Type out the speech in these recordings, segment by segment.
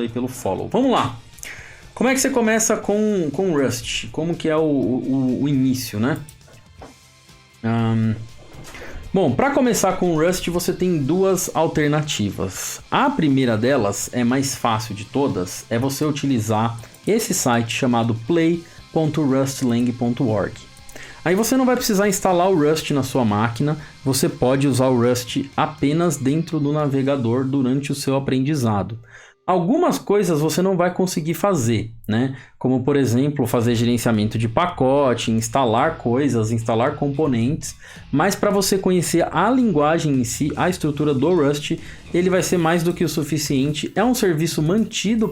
aí pelo follow. Vamos lá. Como é que você começa com Rust? Como que é o início, né? Bom, para começar com Rust você tem duas alternativas. A primeira delas, é mais fácil de todas, é você utilizar esse site chamado play.rustlang.org. Aí você não vai precisar instalar o Rust na sua máquina, você pode usar o Rust apenas dentro do navegador durante o seu aprendizado. Algumas coisas você não vai conseguir fazer, né? Como, por exemplo, fazer gerenciamento de pacote, instalar coisas, instalar componentes. Mas para você conhecer a linguagem em si, a estrutura do Rust, ele vai ser mais do que o suficiente. É um serviço mantido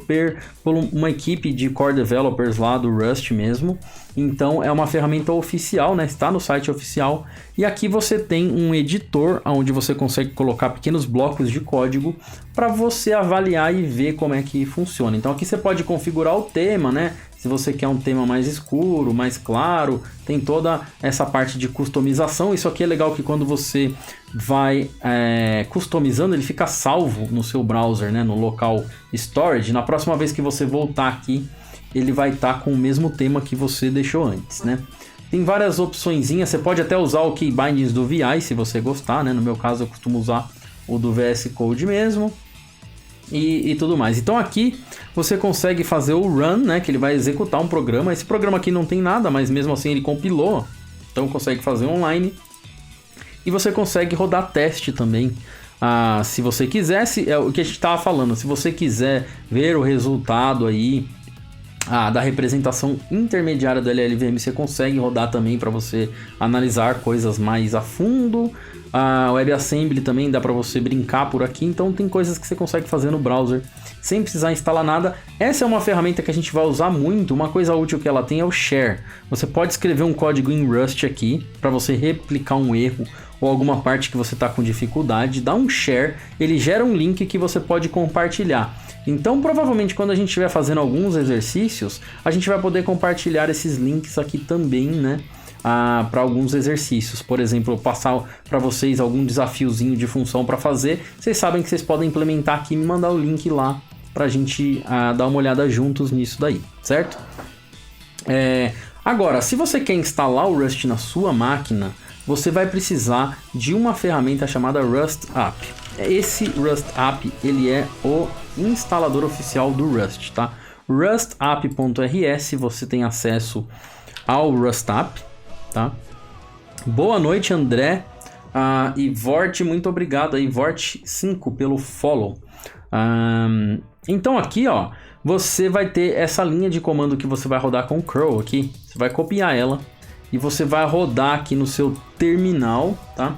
por uma equipe de core developers lá do Rust mesmo. Então é uma ferramenta oficial, né? Está no site oficial. E aqui você tem um editor onde você consegue colocar pequenos blocos de código para você avaliar e ver como é que funciona. Então aqui você pode configurar o tema, né? Se você quer um tema mais escuro, mais claro, tem toda essa parte de customização. Isso aqui é legal que quando você vai customizando, ele fica salvo no seu browser, né? No local storage. Na próxima vez que você voltar aqui, ele vai estar com o mesmo tema que você deixou antes, né? Tem várias opçõezinhas, você pode até usar o keybindings do VI se você gostar, né? No meu caso eu costumo usar o do VS Code mesmo e tudo mais. Então aqui você consegue fazer o run, né? Que ele vai executar um programa. Esse programa aqui não tem nada, mas mesmo assim ele compilou, então consegue fazer online. E você consegue rodar teste também. Se você quisesse, é o que a gente estava falando, se você quiser ver o resultado aí da representação intermediária do LLVM, você consegue rodar também para você analisar coisas mais a fundo. A WebAssembly também dá para você brincar por aqui, então tem coisas que você consegue fazer no browser sem precisar instalar nada. Essa é uma ferramenta que a gente vai usar muito. Uma coisa útil que ela tem é o share. Você pode escrever um código em Rust aqui para você replicar um erro ou alguma parte que você está com dificuldade, dá um share, ele gera um link que você pode compartilhar. Então, provavelmente, quando a gente estiver fazendo alguns exercícios, a gente vai poder compartilhar esses links aqui também, né? Para alguns exercícios. Por exemplo, eu passar para vocês algum desafiozinho de função para fazer. Vocês sabem que vocês podem implementar aqui e me mandar o link lá para a gente dar uma olhada juntos nisso daí, certo? Agora, se você quer instalar o Rust na sua máquina, você vai precisar de uma ferramenta chamada Rust App. Esse Rust App, ele é o instalador oficial do Rust, tá? rustapp.rs, você tem acesso ao Rust App, tá? Boa noite, André. E Vort, muito obrigado aí, Vort5 pelo follow. Então aqui, ó, você vai ter essa linha de comando que você vai rodar com o curl aqui. Você vai copiar ela e você vai rodar aqui no seu terminal, tá?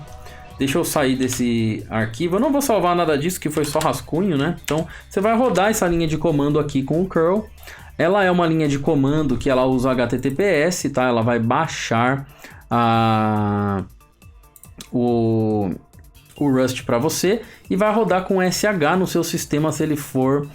Deixa eu sair desse arquivo. Eu não vou salvar nada disso, que foi só rascunho, né? Então, você vai rodar essa linha de comando aqui com o curl. Ela é uma linha de comando que ela usa HTTPS, tá? Ela vai baixar o Rust para você e vai rodar com SH no seu sistema se ele for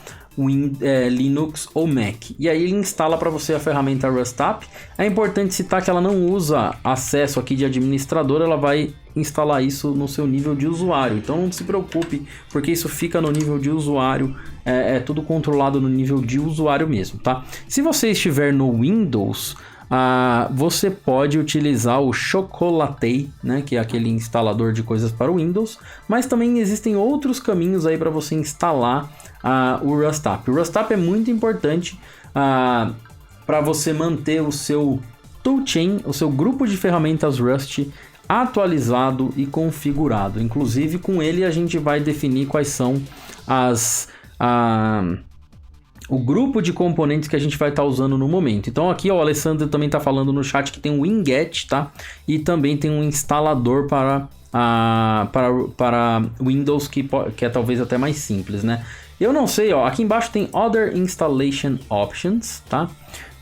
Linux ou Mac. E aí ele instala para você a ferramenta Rust App. É importante citar que ela não usa acesso aqui de administrador, ela vai instalar isso no seu nível de usuário. Então não se preocupe, porque isso fica no nível de usuário, é tudo controlado no nível de usuário mesmo, tá? Se você estiver no Windows, você pode utilizar o Chocolatey, né, que é aquele instalador de coisas para o Windows, mas também existem outros caminhos aí para você instalar o Rust App. O Rust App é muito importante para você manter o seu toolchain, o seu grupo de ferramentas Rust atualizado e configurado. Inclusive com ele a gente vai definir quais são o grupo de componentes que a gente vai estar usando no momento. Então aqui ó, o Alessandro também está falando no chat que tem um Winget, tá? E também tem um instalador para Windows que é talvez até mais simples, né? Eu não sei, ó, aqui embaixo tem Other Installation Options, tá?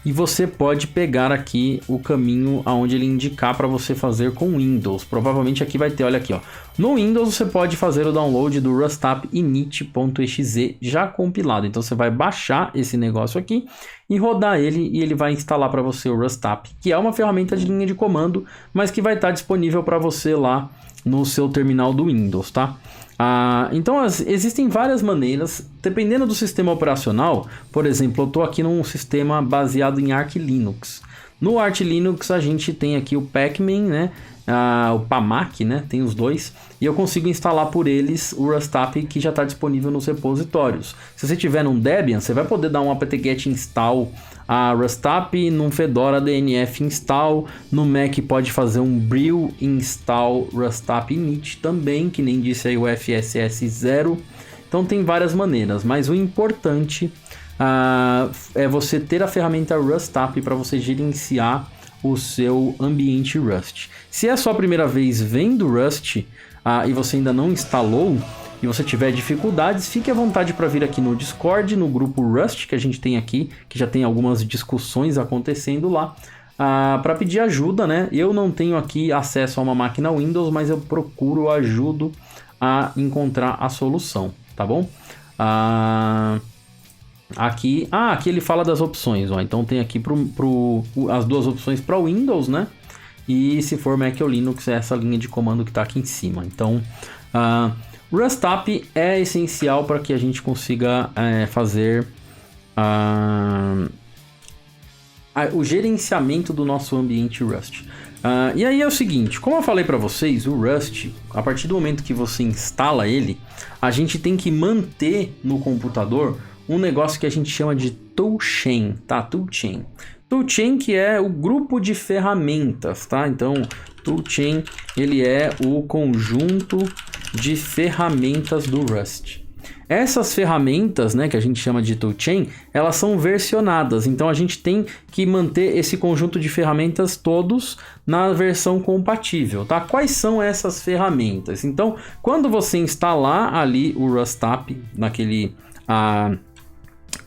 E você pode pegar aqui o caminho aonde ele indicar para você fazer com Windows. Provavelmente aqui vai ter, olha aqui, ó. No Windows você pode fazer o download do rustapp init.exe já compilado. Então você vai baixar esse negócio aqui e rodar ele e ele vai instalar para você o Rust App, que é uma ferramenta de linha de comando, mas que vai estar disponível para você lá no seu terminal do Windows, tá? Então existem várias maneiras, dependendo do sistema operacional. Por exemplo, eu estou aqui num sistema baseado em Arch Linux. No Arch Linux a gente tem aqui o Pacman, né? O Pamac, né? Tem os dois. E eu consigo instalar por eles o Rustap que já está disponível nos repositórios. Se você tiver num Debian, você vai poder dar um apt-get install a Rustap, num Fedora DNF install, no Mac pode fazer um brew install Rustap init também, que nem disse aí o FSS0. Então tem várias maneiras, mas o importante é você ter a ferramenta Rustap para você gerenciar o seu ambiente Rust. Se é a sua primeira vez vendo Rust e você ainda não instalou e você tiver dificuldades, fique à vontade para vir aqui no Discord, no grupo Rust que a gente tem aqui, que já tem algumas discussões acontecendo lá, para pedir ajuda, né? Eu não tenho aqui acesso a uma máquina Windows, mas eu procuro ajudo a encontrar a solução, tá bom? Aqui ele fala das opções, ó. Então tem aqui as duas opções para Windows, né? E se for Mac ou Linux, é essa linha de comando que está aqui em cima. Então, Rustap é essencial para que a gente consiga fazer o gerenciamento do nosso ambiente Rust. E aí é o seguinte, como eu falei para vocês, o Rust, a partir do momento que você instala ele, a gente tem que manter no computador um negócio que a gente chama de toolchain, tá? Toolchain. Toolchain que é o grupo de ferramentas, tá? Então, toolchain, ele é o conjunto de ferramentas do Rust. Essas ferramentas, né, que a gente chama de toolchain, elas são versionadas. Então, a gente tem que manter esse conjunto de ferramentas todos na versão compatível, tá? Quais são essas ferramentas? Então, quando você instalar ali o Rustap, naquele...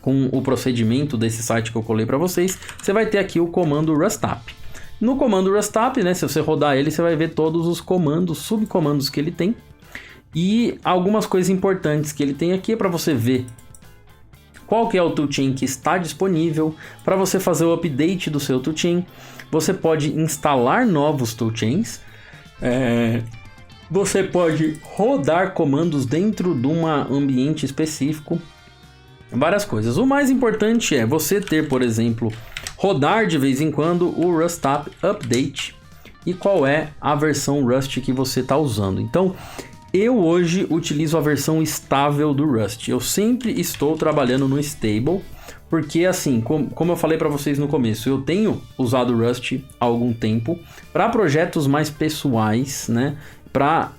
com o procedimento desse site que eu colei para vocês, você vai ter aqui o comando Rustap. No comando Rustap, né, se você rodar ele, você vai ver todos os comandos, subcomandos que ele tem. E algumas coisas importantes que ele tem aqui para você ver qual que é o toolchain que está disponível. Para você fazer o update do seu toolchain, você pode instalar novos toolchains. Você pode rodar comandos dentro de um ambiente específico. Várias coisas. O mais importante é você ter, por exemplo, rodar de vez em quando o Rustap Update e qual é a versão Rust que você está usando. Então, eu hoje utilizo a versão estável do Rust. Eu sempre estou trabalhando no stable, porque assim, como eu falei para vocês no começo, eu tenho usado Rust há algum tempo para projetos mais pessoais, né? Para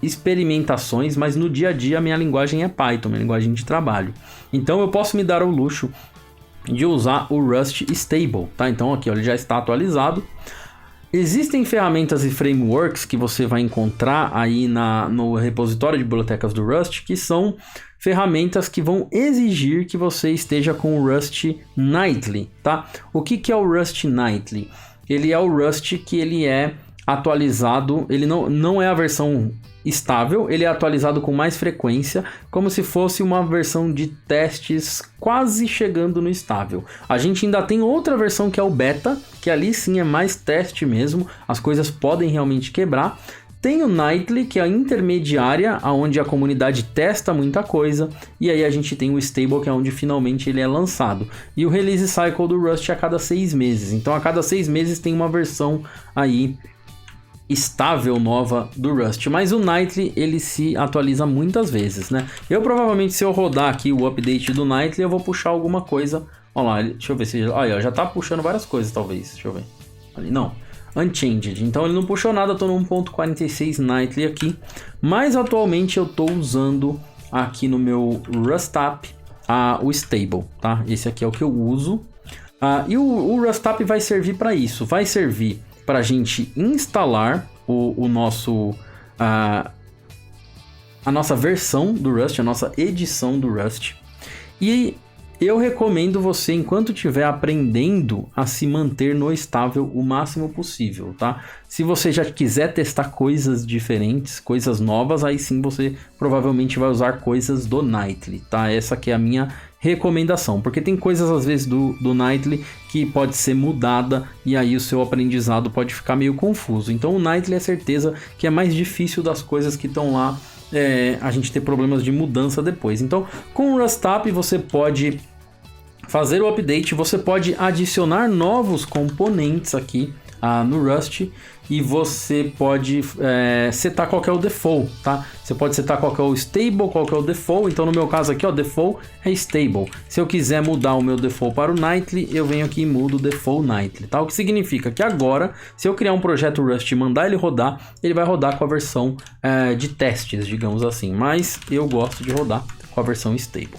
experimentações, mas no dia a dia a minha linguagem é Python, minha linguagem de trabalho. Então eu posso me dar o luxo de usar o Rust Stable, tá? Então aqui ó, ele já está atualizado. Existem ferramentas e frameworks que você vai encontrar aí no repositório de bibliotecas do Rust, que são ferramentas que vão exigir que você esteja com o Rust Nightly, tá? O que é o Rust Nightly? Ele é o Rust que ele é atualizado, ele não é a versão estável, ele é atualizado com mais frequência, como se fosse uma versão de testes quase chegando no estável. A gente ainda tem outra versão que é o beta, que ali sim é mais teste mesmo, as coisas podem realmente quebrar. Tem o Nightly, que é a intermediária, onde a comunidade testa muita coisa, e aí a gente tem o Stable, que é onde finalmente ele é lançado. E o Release Cycle do Rust é a cada 6 meses, então a cada 6 meses tem uma versão aí estável nova do Rust, mas o Nightly ele se atualiza muitas vezes, né? Eu provavelmente, se eu rodar aqui o update do Nightly, eu vou puxar alguma coisa. Olha lá, deixa eu ver se... Olha, já tá puxando várias coisas, talvez. Deixa eu ver. Ali, não, Unchanged. Então ele não puxou nada, eu tô no 1.46 Nightly aqui. Mas atualmente eu tô usando aqui no meu Rustap o Stable, tá? Esse aqui é o que eu uso. E o Rustap vai servir para isso. Vai servir para a gente instalar o nosso a nossa versão do Rust, a nossa edição do Rust. E eu recomendo você, enquanto estiver aprendendo, a se manter no estável o máximo possível, tá? Se você já quiser testar coisas diferentes, coisas novas, aí sim você provavelmente vai usar coisas do Nightly, tá? Essa que é a minha recomendação, porque tem coisas às vezes do Nightly que pode ser mudada e aí o seu aprendizado pode ficar meio confuso. Então o Nightly é certeza que é mais difícil das coisas que estão lá a gente ter problemas de mudança depois. Então, com o Rustap você pode fazer o update, você pode adicionar novos componentes aqui no Rust e você pode setar qual que é o default, tá? Você pode setar qual que é o stable, qual que é o default. Então no meu caso aqui, ó, default é stable. Se eu quiser mudar o meu default para o nightly, eu venho aqui e mudo o default nightly, tá? O que significa que agora, se eu criar um projeto Rust e mandar ele vai rodar com a versão de testes, digamos assim. Mas eu gosto de rodar com a versão stable.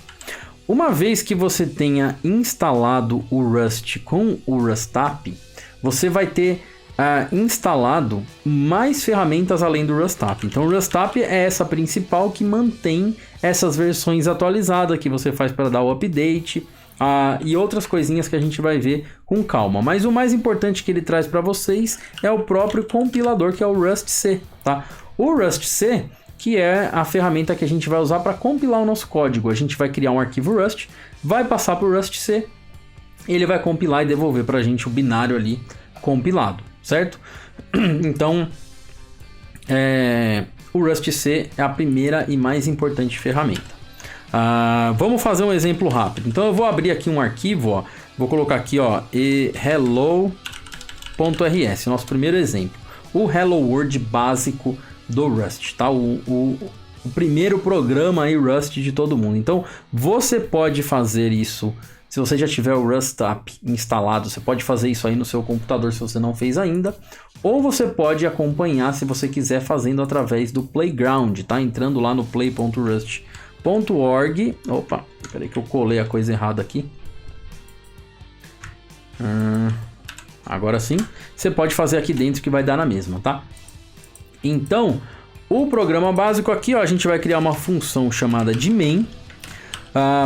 Uma vez que você tenha instalado o Rust com o Rustap, você vai ter instalado mais ferramentas além do Rustap. Então o Rustap é essa principal que mantém essas versões atualizadas que você faz para dar o update e outras coisinhas que a gente vai ver com calma. Mas o mais importante que ele traz para vocês é o próprio compilador, que é o rustc, tá? O rustc, que é a ferramenta que a gente vai usar para compilar o nosso código. A gente vai criar um arquivo Rust, vai passar para o rustc, ele vai compilar e devolver para a gente o binário ali compilado, certo? Então, o rustc é a primeira e mais importante ferramenta. Vamos fazer um exemplo rápido. Então eu vou abrir aqui um arquivo, ó, vou colocar aqui, ó, hello.rs, nosso primeiro exemplo. O Hello World básico do Rust, tá? O primeiro programa aí Rust de todo mundo. Então você pode fazer isso. Se você já tiver o Rustap instalado, você pode fazer isso aí no seu computador se você não fez ainda. Ou você pode acompanhar, se você quiser, fazendo através do Playground, tá? Entrando lá no play.rust.org. Opa, peraí que eu colei a coisa errada aqui. Agora sim. Você pode fazer aqui dentro que vai dar na mesma, tá? Então, o programa básico aqui, ó, a gente vai criar uma função chamada de main.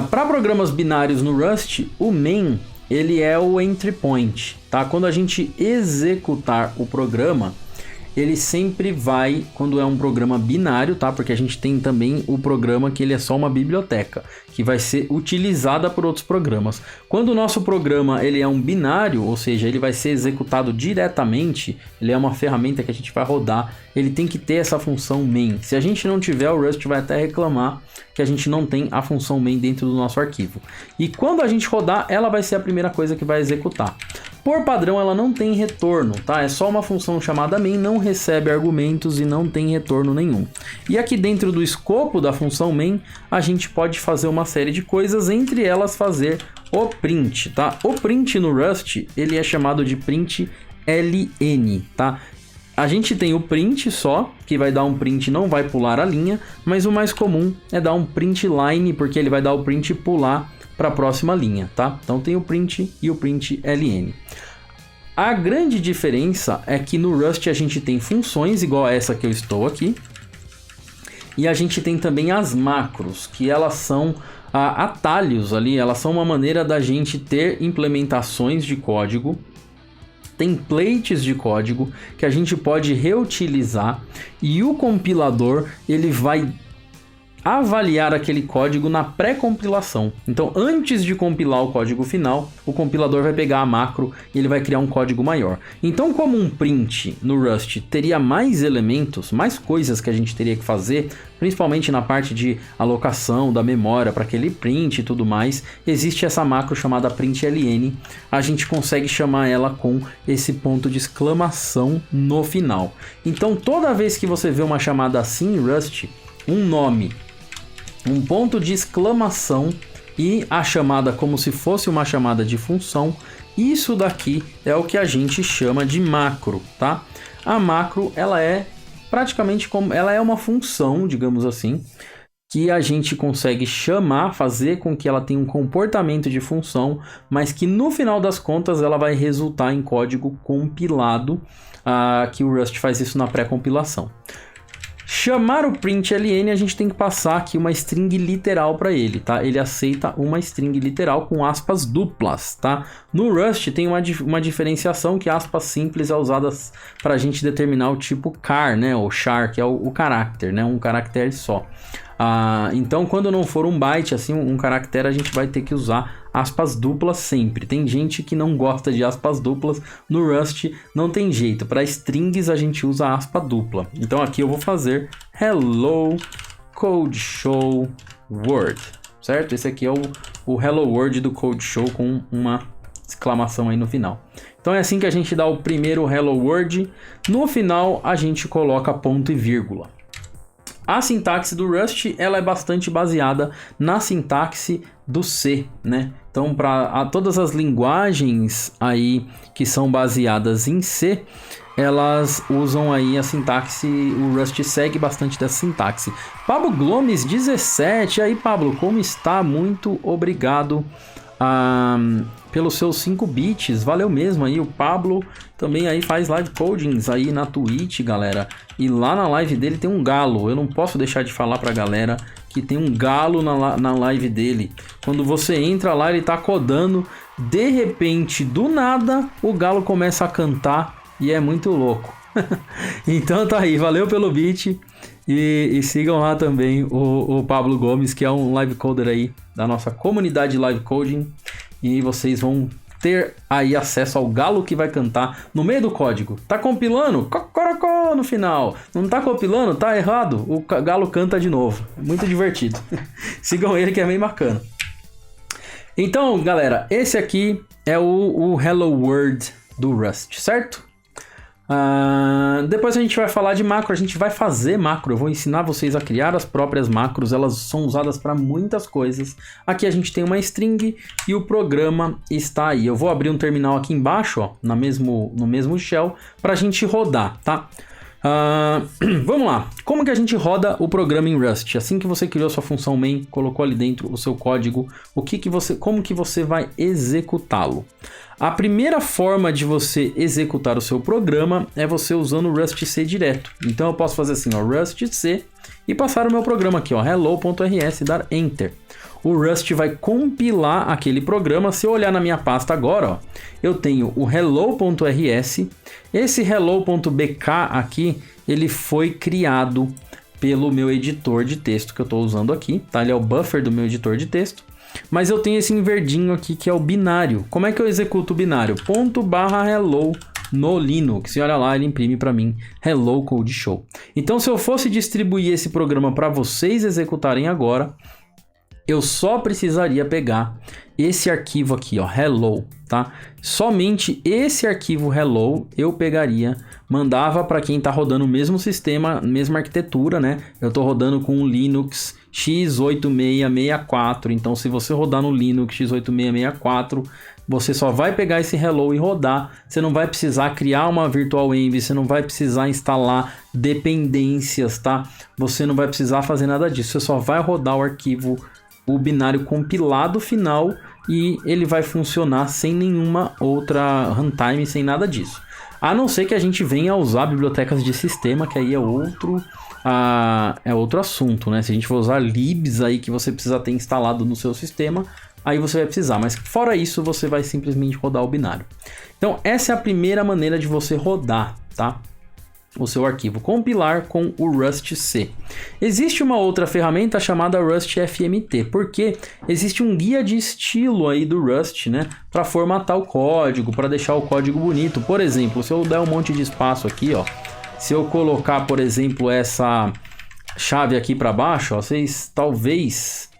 Para programas binários no Rust, o main ele é o entry point, tá? Quando a gente executar o programa, ele sempre vai, quando é um programa binário, tá? Porque a gente tem também o programa que ele é só uma biblioteca, que vai ser utilizada por outros programas. Quando o nosso programa ele é um binário, ou seja, ele vai ser executado diretamente, ele é uma ferramenta que a gente vai rodar, ele tem que ter essa função main. Se a gente não tiver, o Rust vai até reclamar que a gente não tem a função main dentro do nosso arquivo. E quando a gente rodar, ela vai ser a primeira coisa que vai executar. Por padrão, ela não tem retorno, tá? É só uma função chamada main, não recebe argumentos e não tem retorno nenhum. E aqui dentro do escopo da função main, a gente pode fazer uma série de coisas, entre elas fazer o print, tá? O print no Rust, ele é chamado de print ln, tá? A gente tem o print só, que vai dar um print e não vai pular a linha, mas o mais comum é dar um print line, porque ele vai dar o print e pular para a próxima linha, tá? Então tem o print e o print ln. A grande diferença é que no Rust a gente tem funções igual a essa que eu estou aqui, e a gente tem também as macros, que elas são atalhos ali, elas são uma maneira da gente ter implementações de código, templates de código que a gente pode reutilizar, e o compilador ele vai avaliar aquele código na pré-compilação. Então, antes de compilar o código final, o compilador vai pegar a macro e ele vai criar um código maior. Então, como um print no Rust teria mais elementos, mais coisas que a gente teria que fazer, principalmente na parte de alocação da memória para aquele print e tudo mais, existe essa macro chamada println. A gente consegue chamar ela com esse ponto de exclamação no final. Então, toda vez que você vê uma chamada assim em Rust, um nome, um ponto de exclamação e a chamada como se fosse uma chamada de função, isso daqui é o que a gente chama de macro, tá? A macro, ela é praticamente como, ela é uma função, digamos assim, que a gente consegue chamar, fazer com que ela tenha um comportamento de função, mas que no final das contas ela vai resultar em código compilado, que o Rust faz isso na pré-compilação. Chamar o println, a gente tem que passar aqui uma string literal para ele, tá? Ele aceita uma string literal com aspas duplas, tá? No Rust tem uma diferenciação que aspas simples é usada para a gente determinar o tipo char, né? Ou char, que é o caráter, né? Um caractere só. Então, quando não for um byte, assim, um caractere, a gente vai ter que usar aspas duplas sempre. Tem gente que não gosta de aspas duplas. No Rust não tem jeito. Para strings a gente usa aspa dupla. Então aqui eu vou fazer hello Code Show World, certo? Esse aqui é o Hello World do Code Show com uma exclamação aí no final. Então é assim que a gente dá o primeiro Hello World. No final a gente coloca ponto e vírgula. A sintaxe do Rust, ela é bastante baseada na sintaxe do C, né? Então, para todas as linguagens aí que são baseadas em C, elas usam aí a sintaxe, o Rust segue bastante dessa sintaxe. Pablo Gomes 17, aí Pablo, como está? Muito obrigado pelos seus 5 bits, valeu mesmo aí. O Pablo também aí faz live codings aí na Twitch, galera, e lá na live dele tem um galo. Eu não posso deixar de falar pra galera que tem um galo na live dele. Quando você entra lá, ele tá codando, de repente, do nada, o galo começa a cantar e é muito louco. Então tá aí, valeu pelo beat. E sigam lá também o Pablo Gomes, que é um live coder aí da nossa comunidade live coding. E vocês vão ter aí acesso ao galo que vai cantar no meio do código. Tá compilando? Cocorocó no final. Não tá compilando? Tá errado. O galo canta de novo. Muito divertido. Sigam ele que é bem bacana. Então, galera, esse aqui é o Hello World do Rust, certo? Depois a gente vai falar de macro, a gente vai fazer macro, eu vou ensinar vocês a criar as próprias macros, elas são usadas para muitas coisas. Aqui a gente tem uma string e o programa está aí. Eu vou abrir um terminal aqui embaixo, ó, no mesmo shell, para a gente rodar, tá? Vamos lá, como que a gente roda o programa em Rust? Assim que você criou sua função main, colocou ali dentro o seu código, como que você vai executá-lo? A primeira forma de você executar o seu programa é você usando o Rust C direto. Então eu posso fazer assim, ó, Rust C e passar o meu programa aqui, ó, hello.rs, dar Enter. O Rust vai compilar aquele programa. Se eu olhar na minha pasta agora, ó, eu tenho o hello.rs. Esse hello.bk aqui, ele foi criado pelo meu editor de texto que eu estou usando aqui, tá? Ele é o buffer do meu editor de texto. Mas eu tenho esse verdinho aqui que é o binário. Como é que eu executo o binário? /hello no Linux. E olha lá, ele imprime para mim Hello Code Show. Então, se eu fosse distribuir esse programa para vocês executarem agora, eu só precisaria pegar esse arquivo aqui, ó, hello, tá? Somente esse arquivo hello eu pegaria, mandava para quem está rodando o mesmo sistema, mesma arquitetura, né? Eu estou rodando com o Linux x8664, então se você rodar no Linux x8664, você só vai pegar esse hello e rodar. Você não vai precisar criar uma virtual env, você não vai precisar instalar dependências, tá? Você não vai precisar fazer nada disso, você só vai rodar o arquivo, o binário compilado final, e ele vai funcionar sem nenhuma outra runtime, sem nada disso. A não ser que a gente venha a usar bibliotecas de sistema, que aí é outro assunto, né? Se a gente for usar libs aí que você precisa ter instalado no seu sistema, aí você vai precisar. Mas fora isso, você vai simplesmente rodar o binário. Então, essa é a primeira maneira de você rodar, tá? O seu arquivo, compilar com o Rust C. Existe uma outra ferramenta chamada Rust FMT, porque existe um guia de estilo aí do Rust, né, para formatar o código, para deixar o código bonito. Por exemplo, se eu der um monte de espaço aqui, ó, se eu colocar, por exemplo, essa chave aqui para baixo, ó, talvez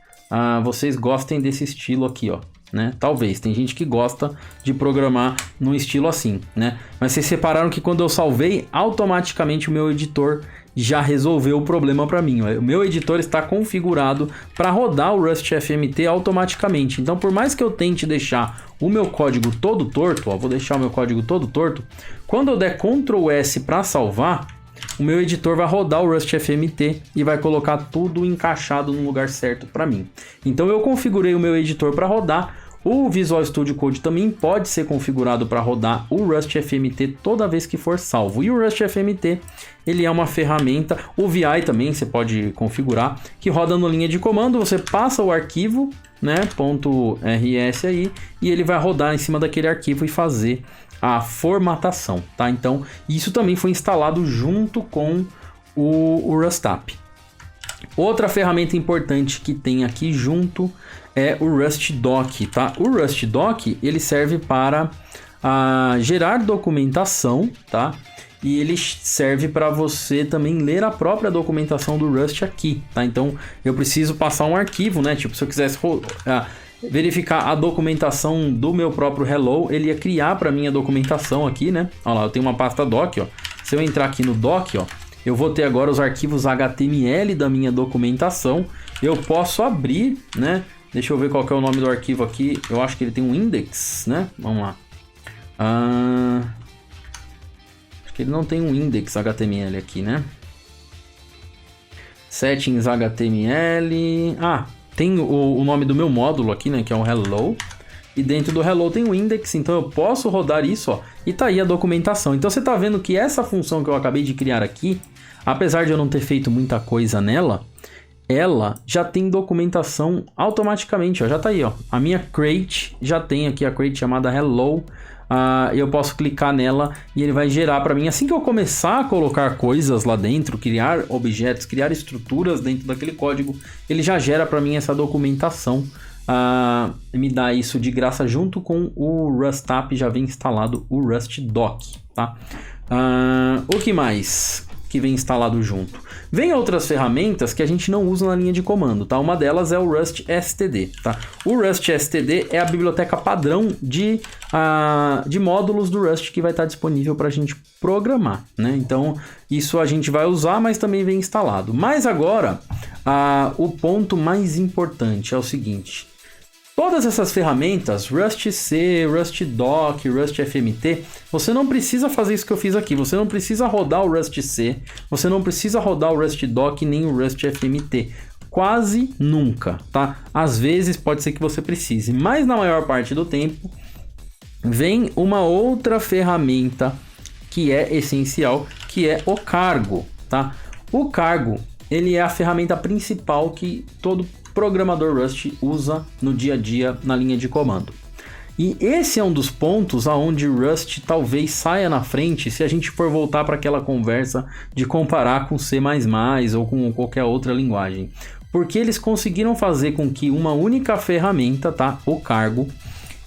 vocês gostem desse estilo aqui, ó. Né? Talvez, tem gente que gosta de programar num estilo assim, né? Mas vocês separaram que quando eu salvei, automaticamente o meu editor já resolveu o problema para mim. O meu editor está configurado para rodar o Rust FMT automaticamente. Então, por mais que eu tente deixar o meu código todo torto, ó, vou deixar o meu código todo torto, quando eu der Ctrl S para salvar, o meu editor vai rodar o Rust FMT e vai colocar tudo encaixado no lugar certo para mim. Então eu configurei o meu editor para rodar. O Visual Studio Code também pode ser configurado para rodar o Rust FMT toda vez que for salvo. E o Rust FMT, ele é uma ferramenta, o VI também você pode configurar, que roda na linha de comando, você passa o arquivo, né, .rs aí, e ele vai rodar em cima daquele arquivo e fazer a formatação, tá? Então, isso também foi instalado junto com o Rustapp. Outra ferramenta importante que tem aqui junto é o RustDoc, tá? O RustDoc, ele serve para gerar documentação, tá? e ele serve para você também ler a própria documentação do Rust aqui, tá? Então eu preciso passar um arquivo, né? Tipo, se eu quisesse verificar a documentação do meu próprio Hello, ele ia criar para mim a documentação aqui, né? Olha lá, eu tenho uma pasta doc, ó. Se eu entrar aqui no doc, ó, eu vou ter agora os arquivos HTML da minha documentação. Eu posso abrir, né? Deixa eu ver qual que é o nome do arquivo aqui. Eu acho que ele tem um index, né? Vamos lá. Acho que ele não tem um index HTML aqui, né? Settings HTML. Tem o nome do meu módulo aqui, né? Que é o Hello. E dentro do Hello tem o index, então eu posso rodar isso, ó. E tá aí a documentação. Então você tá vendo que essa função que eu acabei de criar aqui, apesar de eu não ter feito muita coisa nela, ela já tem documentação automaticamente, ó, já tá aí, ó. A minha crate já tem aqui a crate chamada Hello. Eu posso clicar nela e ele vai gerar para mim. Assim que eu começar a colocar coisas lá dentro, criar objetos, criar estruturas dentro daquele código, ele já gera para mim essa documentação. Me dá isso de graça junto com o Rust App, já vem instalado o Rust Doc, tá? O que mais que vem instalado junto? Vem outras ferramentas que a gente não usa na linha de comando, tá? Uma delas é o Rust STD, tá? O Rust STD é a biblioteca padrão de módulos do Rust que vai estar disponível para a gente programar, né? Então, isso a gente vai usar, mas também vem instalado. Mas agora, o ponto mais importante é o seguinte: todas essas ferramentas, Rust C, Rust Doc, Rust FMT, você não precisa fazer isso que eu fiz aqui. Você não precisa rodar o Rust C, você não precisa rodar o Rust Doc nem o Rust FMT. Quase nunca, tá? Às vezes pode ser que você precise, mas na maior parte do tempo vem uma outra ferramenta que é essencial, que é o Cargo, tá? O Cargo, ele é a ferramenta principal que todo programador Rust usa no dia a dia na linha de comando. E esse é um dos pontos aonde Rust talvez saia na frente se a gente for voltar para aquela conversa de comparar com C++ ou com qualquer outra linguagem. Porque eles conseguiram fazer com que uma única ferramenta, tá? O Cargo,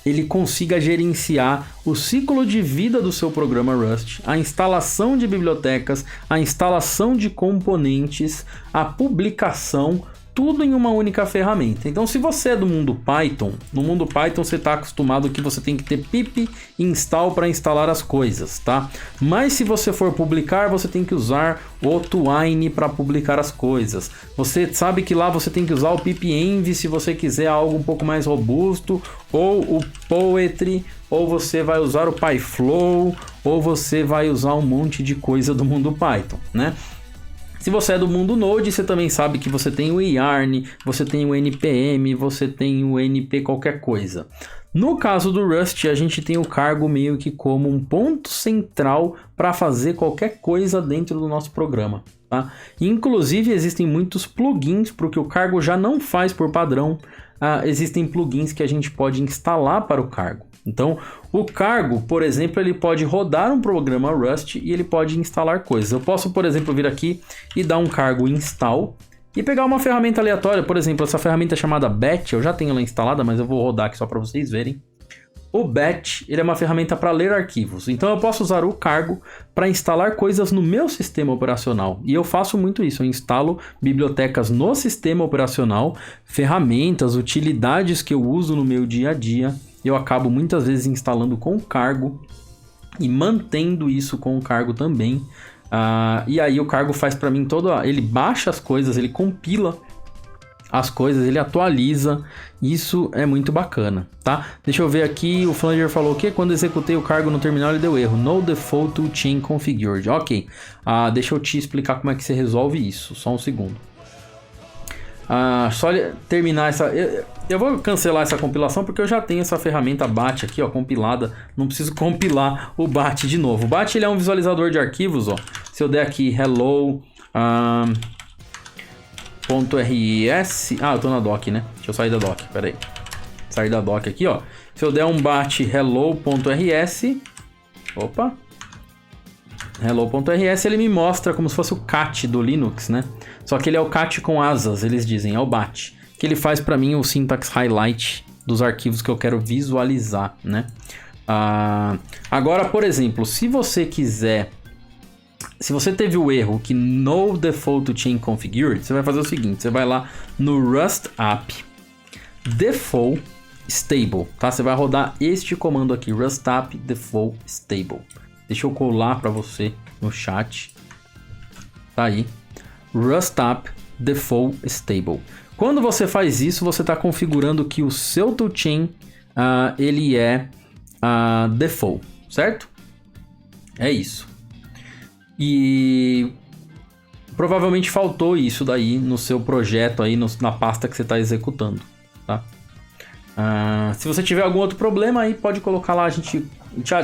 ele consiga gerenciar o ciclo de vida do seu programa Rust, a instalação de bibliotecas, a instalação de componentes, a publicação, tudo em uma única ferramenta. Então, se você é do mundo Python, no mundo Python você está acostumado que você tem que ter pip install para instalar as coisas, tá? Mas se você for publicar, você tem que usar o Twine para publicar as coisas. Você sabe que lá você tem que usar o pipenv se você quiser algo um pouco mais robusto, ou o Poetry, ou você vai usar o PyFlow, ou você vai usar um monte de coisa do mundo Python, né? Se você é do mundo Node, você também sabe que você tem o Yarn, você tem o NPM, você tem o NP qualquer coisa. No caso do Rust, a gente tem o Cargo meio que como um ponto central para fazer qualquer coisa dentro do nosso programa, tá? Inclusive, existem muitos plugins para o que o Cargo já não faz por padrão. Existem plugins que a gente pode instalar para o Cargo. Então, o Cargo, por exemplo, ele pode rodar um programa Rust e ele pode instalar coisas. Eu posso, por exemplo, vir aqui e dar um Cargo install e pegar uma ferramenta aleatória. Por exemplo, essa ferramenta chamada Batch, eu já tenho ela instalada, mas eu vou rodar aqui só para vocês verem. O Batch, ele é uma ferramenta para ler arquivos. Então, eu posso usar o Cargo para instalar coisas no meu sistema operacional. E eu faço muito isso. Eu instalo bibliotecas no sistema operacional, ferramentas, utilidades que eu uso no meu dia a dia. Eu acabo muitas vezes instalando com o Cargo e mantendo isso com o Cargo também. E aí o Cargo faz para mim ele baixa as coisas, ele compila as coisas, ele atualiza. Isso é muito bacana, tá? Deixa eu ver aqui, o Flanger falou que quando executei o Cargo no terminal ele deu erro. No default to chain configured. Ok, deixa eu te explicar como é que você resolve isso, só um segundo. Só terminar essa... Eu vou cancelar essa compilação porque eu já tenho essa ferramenta BAT aqui, ó, compilada. Não preciso compilar o BAT de novo. O BAT, ele é um visualizador de arquivos, ó. Se eu der aqui hello .rs... eu tô na doc, né? Deixa eu sair da doc, peraí. Sair da doc aqui, ó. Se eu der um BAT hello.rs... Opa! Hello.rs, ele me mostra como se fosse o cat do Linux, né? Só que ele é o cat com asas, eles dizem, é o BAT. Que ele faz para mim o syntax highlight dos arquivos que eu quero visualizar, né? Agora, por exemplo, se você quiser se você teve o erro que no default chain configured, você vai fazer o seguinte, você vai lá no Rust app default stable, tá? Você vai rodar este comando aqui, Rust app default stable. Deixa eu colar para você no chat. Tá aí. Rust app default stable. Quando você faz isso, você está configurando que o seu toolchain ele é default, certo? É isso. E provavelmente faltou isso daí no seu projeto aí, na pasta que você está executando, tá? Se você tiver algum outro problema aí, pode colocar lá, a gente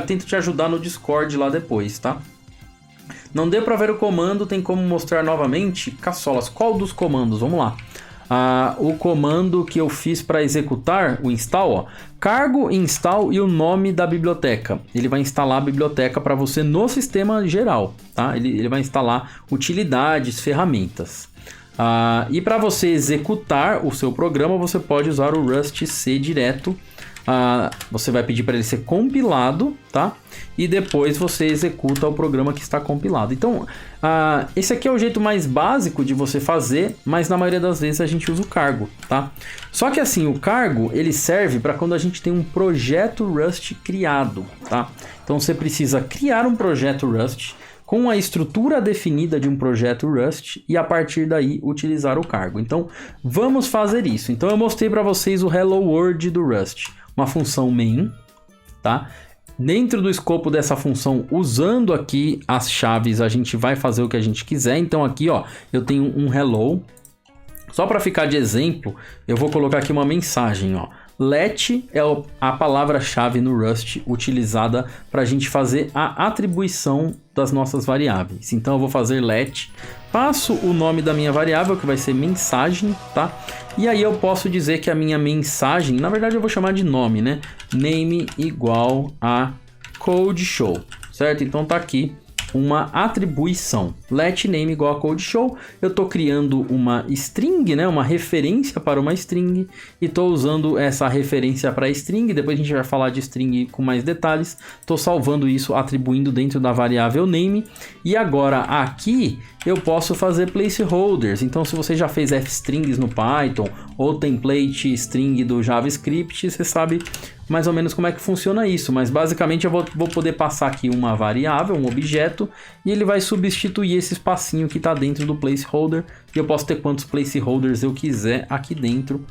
tenta te ajudar no Discord lá depois, tá? Não deu para ver o comando, tem como mostrar novamente? Caçolas, qual dos comandos? Vamos lá. O comando que eu fiz para executar o install, ó, cargo, install e o nome da biblioteca. Ele vai instalar a biblioteca para você no sistema geral, tá? Ele vai instalar utilidades, ferramentas. E para você executar o seu programa, você pode usar o Rust C direto. Você vai pedir para ele ser compilado, tá? E depois você executa o programa que está compilado. Então, esse aqui é o jeito mais básico de você fazer, mas na maioria das vezes a gente usa o cargo, tá? Só que assim, o cargo, ele serve para quando a gente tem um projeto Rust criado, tá? Então você precisa criar um projeto Rust com a estrutura definida de um projeto Rust e a partir daí utilizar o cargo. Então, vamos fazer isso. Então, eu mostrei para vocês o Hello World do Rust, uma função main, tá? Dentro do escopo dessa função, usando aqui as chaves, a gente vai fazer o que a gente quiser. Então, aqui, ó, eu tenho um hello. Só para ficar de exemplo, eu vou colocar aqui uma mensagem, ó. Let é a palavra-chave no Rust utilizada para a gente fazer a atribuição das nossas variáveis. Então eu vou fazer let, passo o nome da minha variável, que vai ser mensagem, tá? E aí eu posso dizer que a minha mensagem, na verdade eu vou chamar de nome, né? Name igual a code show, certo? Então tá aqui uma atribuição. Let name igual a code show. Eu estou criando uma string, né? Uma referência para uma string. E estou usando essa referência para string. Depois a gente vai falar de string com mais detalhes. Estou salvando isso, atribuindo dentro da variável name. E agora aqui eu posso fazer placeholders. Então se você já fez fstrings no Python ou template string do JavaScript, você sabe mais ou menos como é que funciona isso, mas basicamente eu vou poder passar aqui uma variável, um objeto, e ele vai substituir esse espacinho que está dentro do placeholder, e eu posso ter quantos placeholders eu quiser aqui dentro.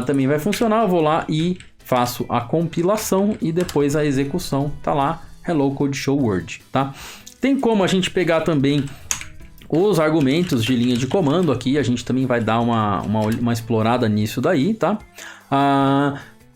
Também vai funcionar, eu vou lá e faço a compilação e depois a execução, tá lá, Hello Code Show Word, tá? Tem como a gente pegar também os argumentos de linha de comando aqui, a gente também vai dar uma explorada nisso daí, tá?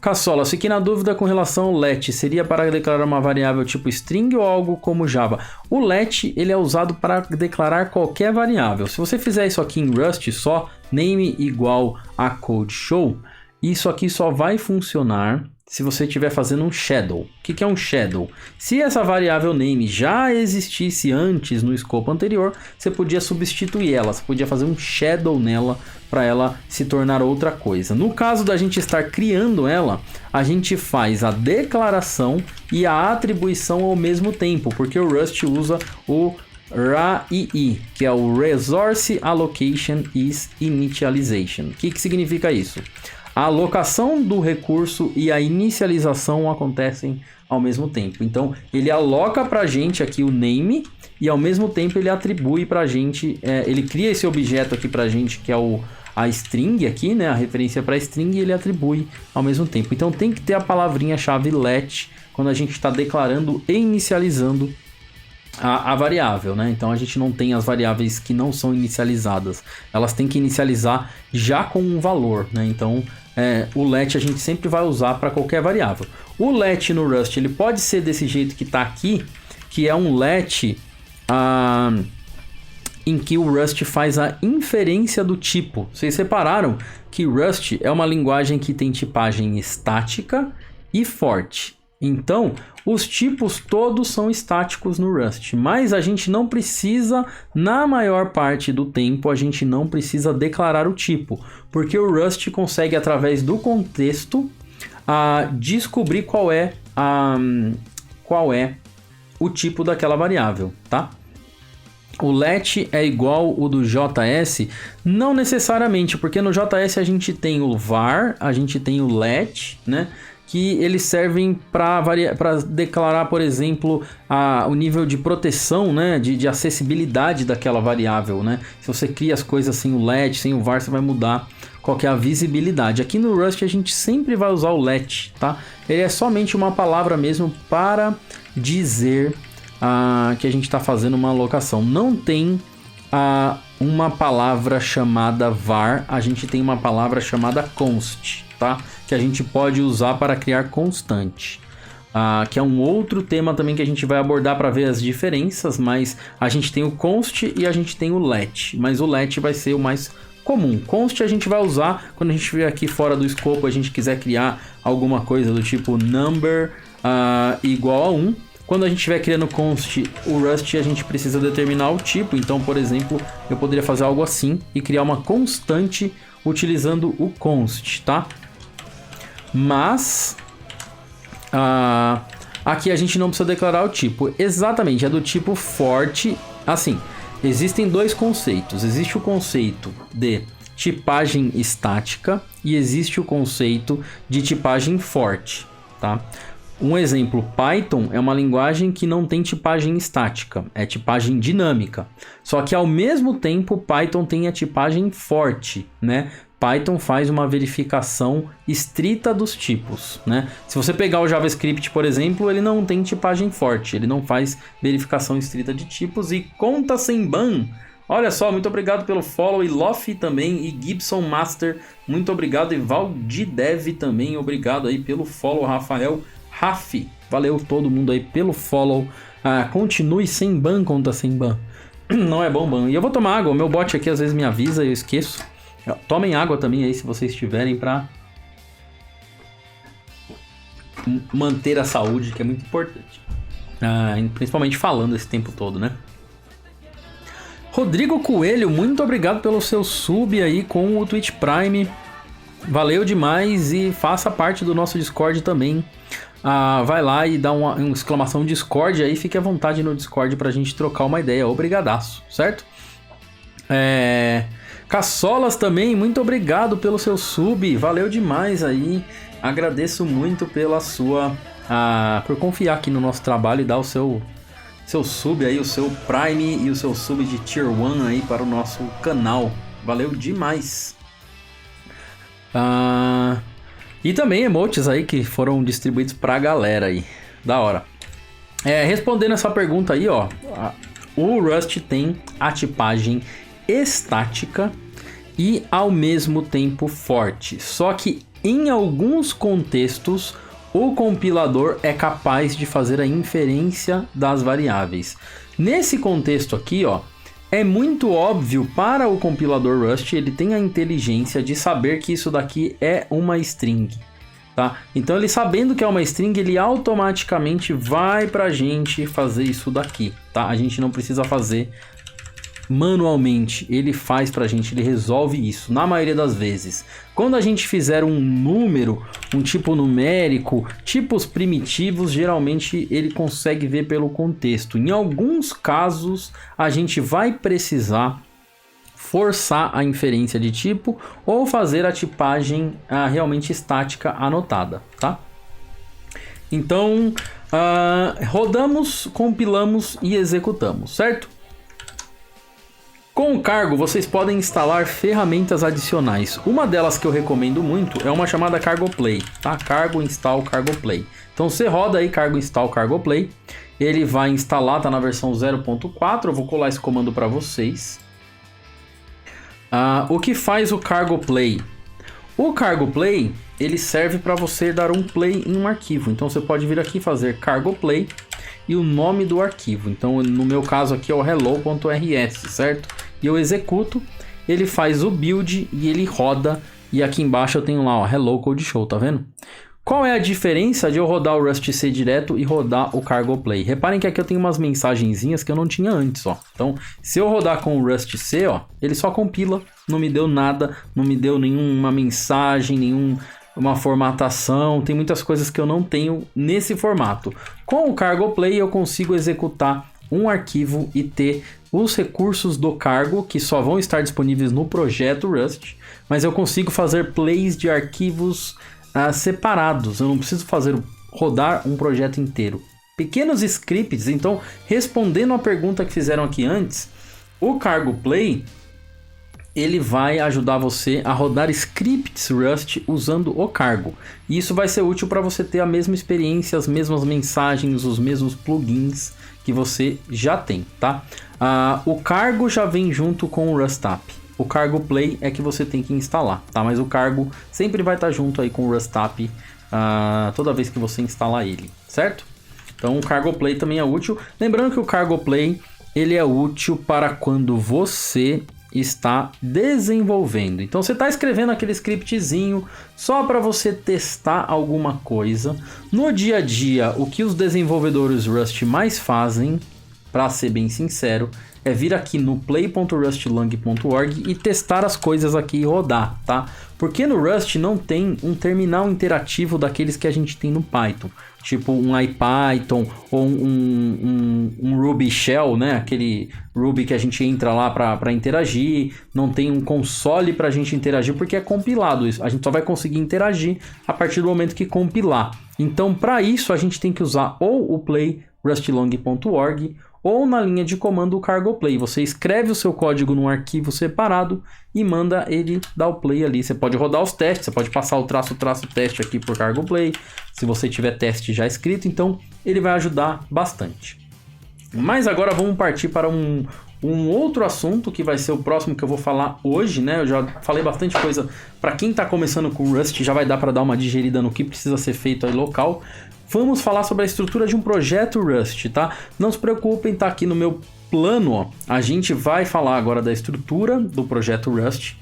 Caçola, fiquei na dúvida com relação ao let, seria para declarar uma variável tipo string ou algo como Java? O let, ele é usado para declarar qualquer variável. Se você fizer isso aqui em Rust só, name igual a code show, isso aqui só vai funcionar se você estiver fazendo um shadow. O que é um shadow? Se essa variável name já existisse antes no escopo anterior, você podia substituir ela, você podia fazer um shadow nela para ela se tornar outra coisa. No caso da gente estar criando ela, a gente faz a declaração e a atribuição ao mesmo tempo, porque o Rust usa o RAII, que é o Resource Allocation is Initialization. O que significa isso? A alocação do recurso e a inicialização acontecem ao mesmo tempo. Então, ele aloca para a gente aqui o name e ao mesmo tempo ele atribui para a gente, ele cria esse objeto aqui para a gente que é a string aqui, né? A referência para string, e ele atribui ao mesmo tempo. Então, tem que ter a palavrinha-chave let quando a gente está declarando e inicializando a variável, né? Então a gente não tem as variáveis que não são inicializadas, elas têm que inicializar já com um valor, né? Então o let a gente sempre vai usar para qualquer variável. O let no Rust ele pode ser desse jeito que está aqui, que é um let em que o Rust faz a inferência do tipo. Vocês repararam que Rust é uma linguagem que tem tipagem estática e forte. Então, os tipos todos são estáticos no Rust, mas a gente não precisa, na maior parte do tempo, a gente não precisa declarar o tipo, porque o Rust consegue, através do contexto, descobrir qual é o tipo daquela variável, tá? o let é igual o do JS? Não necessariamente, porque no JS a gente tem o var, a gente tem o let, né? Que eles servem para declarar, por exemplo, o nível de proteção, né? De acessibilidade daquela variável, né? Se você cria as coisas sem o let, sem o var, você vai mudar qual que é a visibilidade. Aqui no Rust a gente sempre vai usar o let, tá? Ele é somente uma palavra mesmo para dizer que a gente está fazendo uma alocação. Não tem uma palavra chamada var, a gente tem uma palavra chamada const, tá? Que a gente pode usar para criar constante. Que é um outro tema também que a gente vai abordar para ver as diferenças, mas a gente tem o const e a gente tem o let, mas o let vai ser o mais comum. Const a gente vai usar quando a gente estiver aqui fora do escopo, a gente quiser criar alguma coisa do tipo number igual a 1. Quando a gente estiver criando const, o Rust, a gente precisa determinar o tipo. Então, por exemplo, eu poderia fazer algo assim e criar uma constante utilizando o const, tá? Mas aqui a gente não precisa declarar o tipo. Exatamente, é do tipo forte. Assim, existem dois conceitos. Existe o conceito de tipagem estática e existe o conceito de tipagem forte, tá? Um exemplo, Python é uma linguagem que não tem tipagem estática, é tipagem dinâmica. Só que ao mesmo tempo, Python tem a tipagem forte, né? Python faz uma verificação estrita dos tipos, né? Se você pegar o JavaScript, por exemplo, ele não tem tipagem forte, ele não faz verificação estrita de tipos e conta sem ban. Olha só, muito obrigado pelo follow, e Lofi também, e Gibson Master, muito obrigado, e Valdidev também, obrigado aí pelo follow, Rafael Rafi, valeu todo mundo aí pelo follow. Continue sem ban, conta sem ban. Não é bom ban. E eu vou tomar água, o meu bot aqui às vezes me avisa e eu esqueço. Tomem água também aí se vocês tiverem para manter a saúde, que é muito importante. Principalmente falando esse tempo todo, né? Rodrigo Coelho, muito obrigado pelo seu sub aí com o Twitch Prime. Valeu demais e faça parte do nosso Discord também. Vai lá e dá uma exclamação Discord aí, fique à vontade no Discord pra gente trocar uma ideia. Obrigadaço, certo? Caçolas também, muito obrigado pelo seu sub, valeu demais aí. Agradeço muito pela sua... por confiar aqui no nosso trabalho e dar o seu sub aí, o seu Prime e o seu sub de Tier 1 aí para o nosso canal. Valeu demais. E também emotes aí que foram distribuídos pra galera aí. Da hora. Respondendo essa pergunta aí, ó. O Rust tem a tipagem estática e ao mesmo tempo forte. Só que em alguns contextos o compilador é capaz de fazer a inferência das variáveis. Nesse contexto aqui, ó, é muito óbvio para o compilador Rust, ele tem a inteligência de saber que isso daqui é uma string, tá? Então ele sabendo que é uma string, ele automaticamente vai pra gente fazer isso daqui, tá? A gente não precisa fazer manualmente, ele faz pra gente, ele resolve isso, na maioria das vezes. Quando a gente fizer um número, um tipo numérico, tipos primitivos, geralmente ele consegue ver pelo contexto. Em alguns casos, a gente vai precisar forçar a inferência de tipo ou fazer a tipagem realmente estática anotada, tá? Então, rodamos, compilamos e executamos, certo? Com o Cargo, vocês podem instalar ferramentas adicionais. Uma delas que eu recomendo muito é uma chamada Cargo Play, tá? Cargo Install Cargo Play. Então você roda aí Cargo Install Cargo Play, ele vai instalar, tá na versão 0.4, eu vou colar esse comando para vocês. O que faz o Cargo Play? O Cargo Play, ele serve para você dar um play em um arquivo. Então você pode vir aqui fazer Cargo Play e o nome do arquivo. Então no meu caso aqui é o hello.rs, certo? E eu executo, ele faz o build e ele roda. E aqui embaixo eu tenho lá, ó, Hello Code Show, tá vendo? Qual é a diferença de eu rodar o Rust C direto e rodar o Cargo Play? Reparem que aqui eu tenho umas mensagenzinhas que eu não tinha antes, ó. Então, se eu rodar com o Rust C, ó, ele só compila, não me deu nada, não me deu nenhuma mensagem, nenhuma formatação, tem muitas coisas que eu não tenho nesse formato. Com o Cargo Play eu consigo executar um arquivo e ter os recursos do cargo, que só vão estar disponíveis no projeto Rust, mas eu consigo fazer plays de arquivos separados, eu não preciso rodar um projeto inteiro. Pequenos scripts, então, respondendo a pergunta que fizeram aqui antes, o Cargo Play, ele vai ajudar você a rodar scripts Rust usando o cargo. E isso vai ser útil para você ter a mesma experiência, as mesmas mensagens, os mesmos plugins que você já tem, tá? O cargo já vem junto com o Rust App. O Cargo Play é que você tem que instalar, tá? Mas o cargo sempre vai estar junto aí com o Rust App toda vez que você instalar ele, certo? Então o Cargo Play também é útil. Lembrando que o Cargo Play ele é útil para quando você está desenvolvendo. Então você está escrevendo aquele scriptzinho só para você testar alguma coisa. No dia a dia, o que os desenvolvedores Rust mais fazem, para ser bem sincero, é vir aqui no play.rustlang.org e testar as coisas aqui e rodar, tá? Porque no Rust não tem um terminal interativo daqueles que a gente tem no Python. Tipo um IPython ou um Ruby Shell, né? Aquele Ruby que a gente entra lá para interagir. Não tem um console para a gente interagir porque é compilado. A gente só vai conseguir interagir a partir do momento que compilar. Então, para isso, a gente tem que usar ou o play.rustlang.org ou na linha de comando o Cargo Play. Você escreve o seu código num arquivo separado e manda ele dar o play ali. Você pode rodar os testes, você pode passar o traço teste aqui por Cargo Play, se você tiver teste já escrito, então ele vai ajudar bastante. Mas agora vamos partir para um outro assunto que vai ser o próximo que eu vou falar hoje, né? Eu já falei bastante coisa. Para quem está começando com Rust, já vai dar para dar uma digerida no que precisa ser feito aí local. Vamos falar sobre a estrutura de um projeto Rust, tá? Não se preocupem, tá aqui no meu plano, ó. A gente vai falar agora da estrutura do projeto Rust,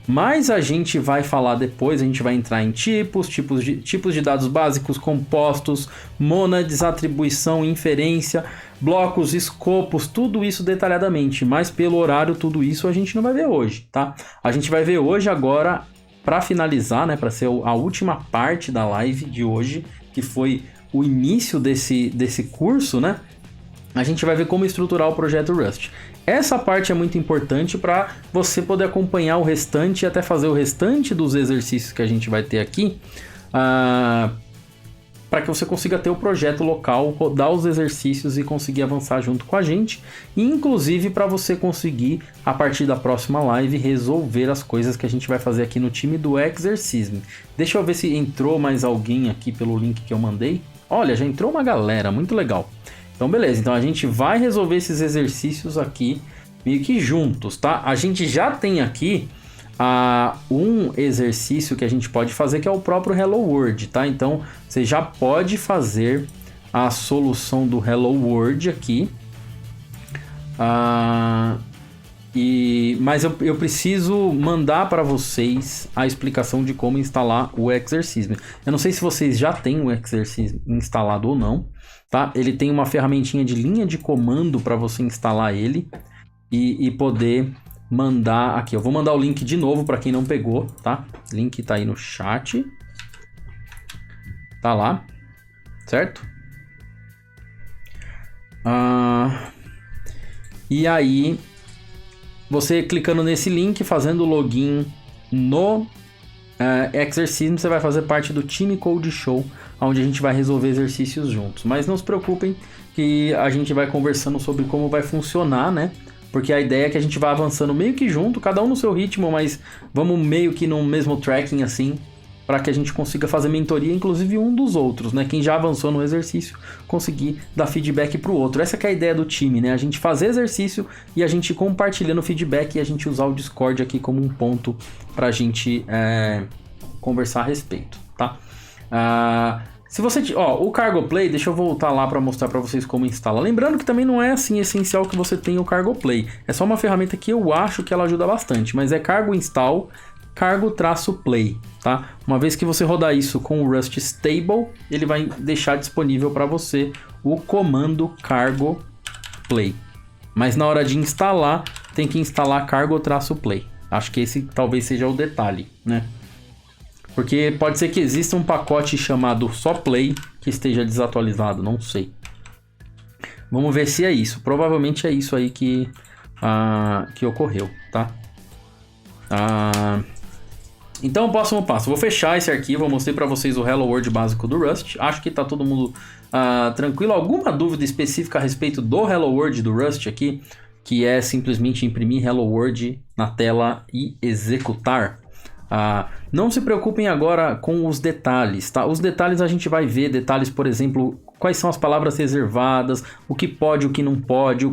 mas a gente vai falar depois, a gente vai entrar em tipos de dados básicos, compostos, monads, atribuição, inferência, blocos, escopos, tudo isso detalhadamente, mas pelo horário tudo isso a gente não vai ver hoje, tá? A gente vai ver hoje agora, para finalizar, né, para ser a última parte da live de hoje, que foi o início desse curso, né? A gente vai ver como estruturar o projeto Rust. Essa parte é muito importante para você poder acompanhar o restante e até fazer o restante dos exercícios que a gente vai ter aqui, para que você consiga ter o projeto local, rodar os exercícios e conseguir avançar junto com a gente, e inclusive para você conseguir, a partir da próxima live, resolver as coisas que a gente vai fazer aqui no time do Exercism. Deixa eu ver se entrou mais alguém aqui pelo link que eu mandei. Olha, já entrou uma galera, muito legal. Então beleza, então a gente vai resolver esses exercícios aqui meio que juntos, tá? A gente já tem aqui um exercício que a gente pode fazer, que é o próprio Hello World, tá? Então você já pode fazer a solução do Hello World aqui, mas eu preciso mandar para vocês a explicação de como instalar o Exercism. Eu não sei se vocês já têm o Exercism instalado ou não, tá? Ele tem uma ferramentinha de linha de comando para você instalar ele e poder mandar aqui. Eu vou mandar o link de novo para quem não pegou, tá? O link tá aí no chat. Tá lá, certo? E aí, você clicando nesse link, fazendo login no Exercism, você vai fazer parte do time Code Show, onde a gente vai resolver exercícios juntos. Mas não se preocupem que a gente vai conversando sobre como vai funcionar, né? Porque a ideia é que a gente vá avançando meio que junto, cada um no seu ritmo, mas vamos meio que no mesmo tracking assim, para que a gente consiga fazer mentoria, inclusive um dos outros, né? Quem já avançou no exercício, conseguir dar feedback para o outro. Essa que é a ideia do time, né? A gente fazer exercício e a gente compartilhando feedback e a gente usar o Discord aqui como um ponto para a gente conversar a respeito, tá? Se você... o Cargo Play, deixa eu voltar lá para mostrar para vocês como instala. Lembrando que também não é assim essencial que você tenha o Cargo Play. É só uma ferramenta que eu acho que ela ajuda bastante, mas é cargo install cargo-play, tá? Uma vez que você rodar isso com o Rust Stable, ele vai deixar disponível para você o comando cargo play. Mas na hora de instalar, tem que instalar cargo-play. Acho que esse talvez seja o detalhe, né? Porque pode ser que exista um pacote chamado só play que esteja desatualizado, não sei. Vamos ver se é isso. Provavelmente é isso aí que ocorreu, tá? Então, próximo passo. Vou fechar esse arquivo, eu mostrei para vocês o Hello World básico do Rust. Acho que tá todo mundo tranquilo. Alguma dúvida específica a respeito do Hello World do Rust aqui? Que é simplesmente imprimir Hello World na tela e executar. Não se preocupem agora com os detalhes, tá? Os detalhes a gente vai ver, detalhes, por exemplo, quais são as palavras reservadas, o que pode, o que não pode,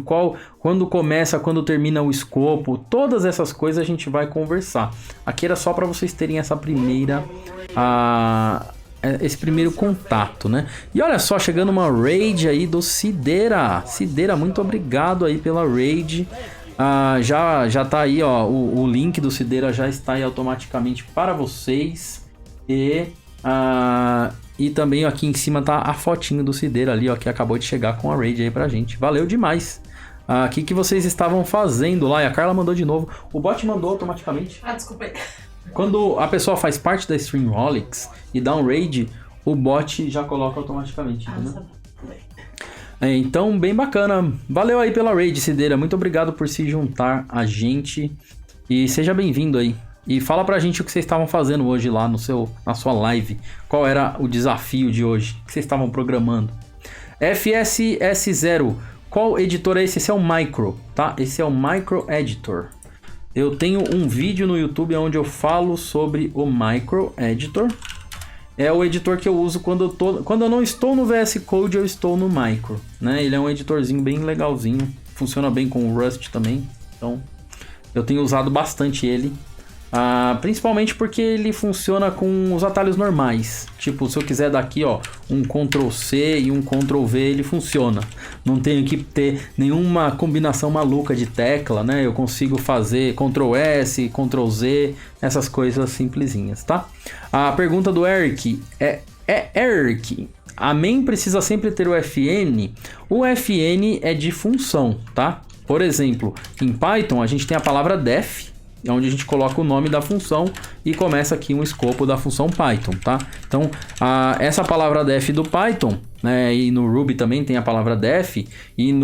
quando começa, quando termina o escopo, todas essas coisas a gente vai conversar. Aqui era só para vocês terem essa esse primeiro contato, né? E olha só, chegando uma raid aí do Cideira. Cideira, muito obrigado aí pela raid. Já tá aí, ó, o link do Cideira já está aí automaticamente para vocês. E também aqui em cima tá a fotinho do Cideira ali, ó, que acabou de chegar com a raid aí pra gente. Valeu demais. O que vocês estavam fazendo lá? E a Carla mandou de novo. O bot mandou automaticamente. Desculpa aí. Quando a pessoa faz parte da Streamholics e dá um raid, o bot já coloca automaticamente, entendeu? Então, bem bacana. Valeu aí pela raid, Cideira. Muito obrigado por se juntar a gente. E seja bem-vindo aí. E fala pra gente o que vocês estavam fazendo hoje lá na sua live. Qual era o desafio de hoje? O que vocês estavam programando? FSS0. Qual editor é esse? Esse é o Micro, tá? Esse é o Micro Editor. Eu tenho um vídeo no YouTube onde eu falo sobre o Micro Editor. É o editor que eu uso quando eu não estou no VS Code, eu estou no Micro, né? Ele é um editorzinho bem legalzinho, funciona bem com o Rust também, então eu tenho usado bastante ele. Principalmente porque ele funciona com os atalhos normais. Tipo, se eu quiser dar aqui, ó, um Ctrl C e um Ctrl V, ele funciona. Não tenho que ter nenhuma combinação maluca de tecla, né? Eu consigo fazer Ctrl S, Ctrl Z, essas coisas simplesinhas, tá? A pergunta do Eric Eric, a main precisa sempre ter o FN? O FN é de função, tá? Por exemplo, em Python a gente tem a palavra def, onde a gente coloca o nome da função e começa aqui um escopo da função Python, tá? Então, essa palavra def do Python, né, e no Ruby também tem a palavra def, e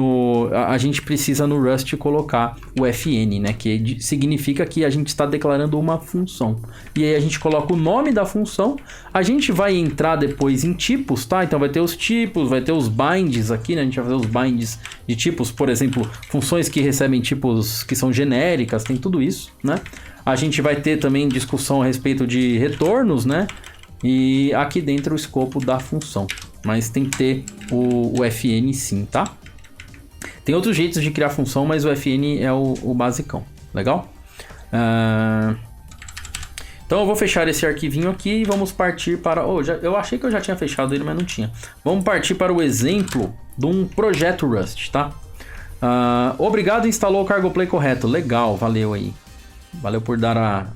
a gente precisa no Rust colocar o fn, né, que significa que a gente está declarando uma função. E aí a gente coloca o nome da função, a gente vai entrar depois em tipos, tá? Então vai ter os tipos, vai ter os binds aqui, né? A gente vai fazer os binds de tipos, por exemplo, funções que recebem tipos que são genéricas, tem tudo isso, né? A gente vai ter também discussão a respeito de retornos, né? E aqui dentro o escopo da função. Mas tem que ter o FN sim, tá? Tem outros jeitos de criar função, mas o FN é o basicão. Legal? Então eu vou fechar esse arquivinho aqui e vamos partir para... eu achei que eu já tinha fechado ele, mas não tinha. Vamos partir para o exemplo de um projeto Rust, tá? Obrigado, instalou o Cargo Play correto. Legal, valeu aí. Valeu por dar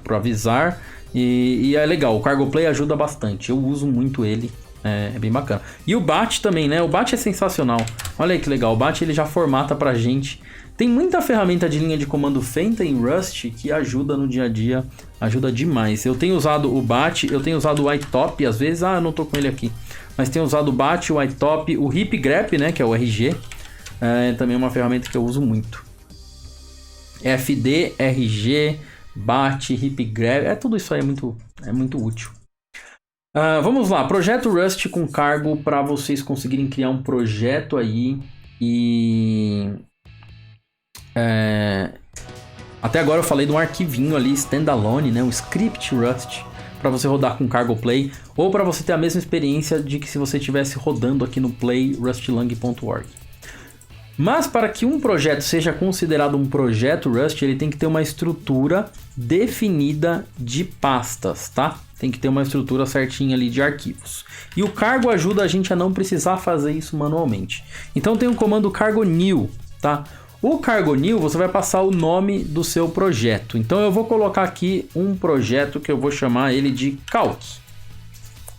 por avisar. E é legal, o Cargo Play ajuda bastante. Eu uso muito ele, é bem bacana. E o Bat também, né? O Bat é sensacional. Olha aí que legal, o Bat ele já formata pra gente. Tem muita ferramenta de linha de comando feita em Rust que ajuda no dia a dia, ajuda demais. Eu tenho usado o Bat, eu tenho usado o iTop, às vezes, eu não tô com ele aqui. Mas tenho usado o Bat, o iTop, o HipGrep, né? Que é o RG. Também é uma ferramenta que eu uso muito. FD, RG, Bat, HipGrep, tudo isso aí é muito útil. Vamos lá, projeto Rust com cargo para vocês conseguirem criar um projeto aí e... até agora eu falei de um arquivinho ali, standalone, né, um script Rust, para você rodar com Cargo Play, ou para você ter a mesma experiência de que se você estivesse rodando aqui no playrustlang.org. Mas para que um projeto seja considerado um projeto Rust, ele tem que ter uma estrutura definida de pastas, tá? Tem que ter uma estrutura certinha ali de arquivos. E o cargo ajuda a gente a não precisar fazer isso manualmente. Então tem o comando cargo new, tá? O cargo new, você vai passar o nome do seu projeto. Então eu vou colocar aqui um projeto que eu vou chamar ele de calc.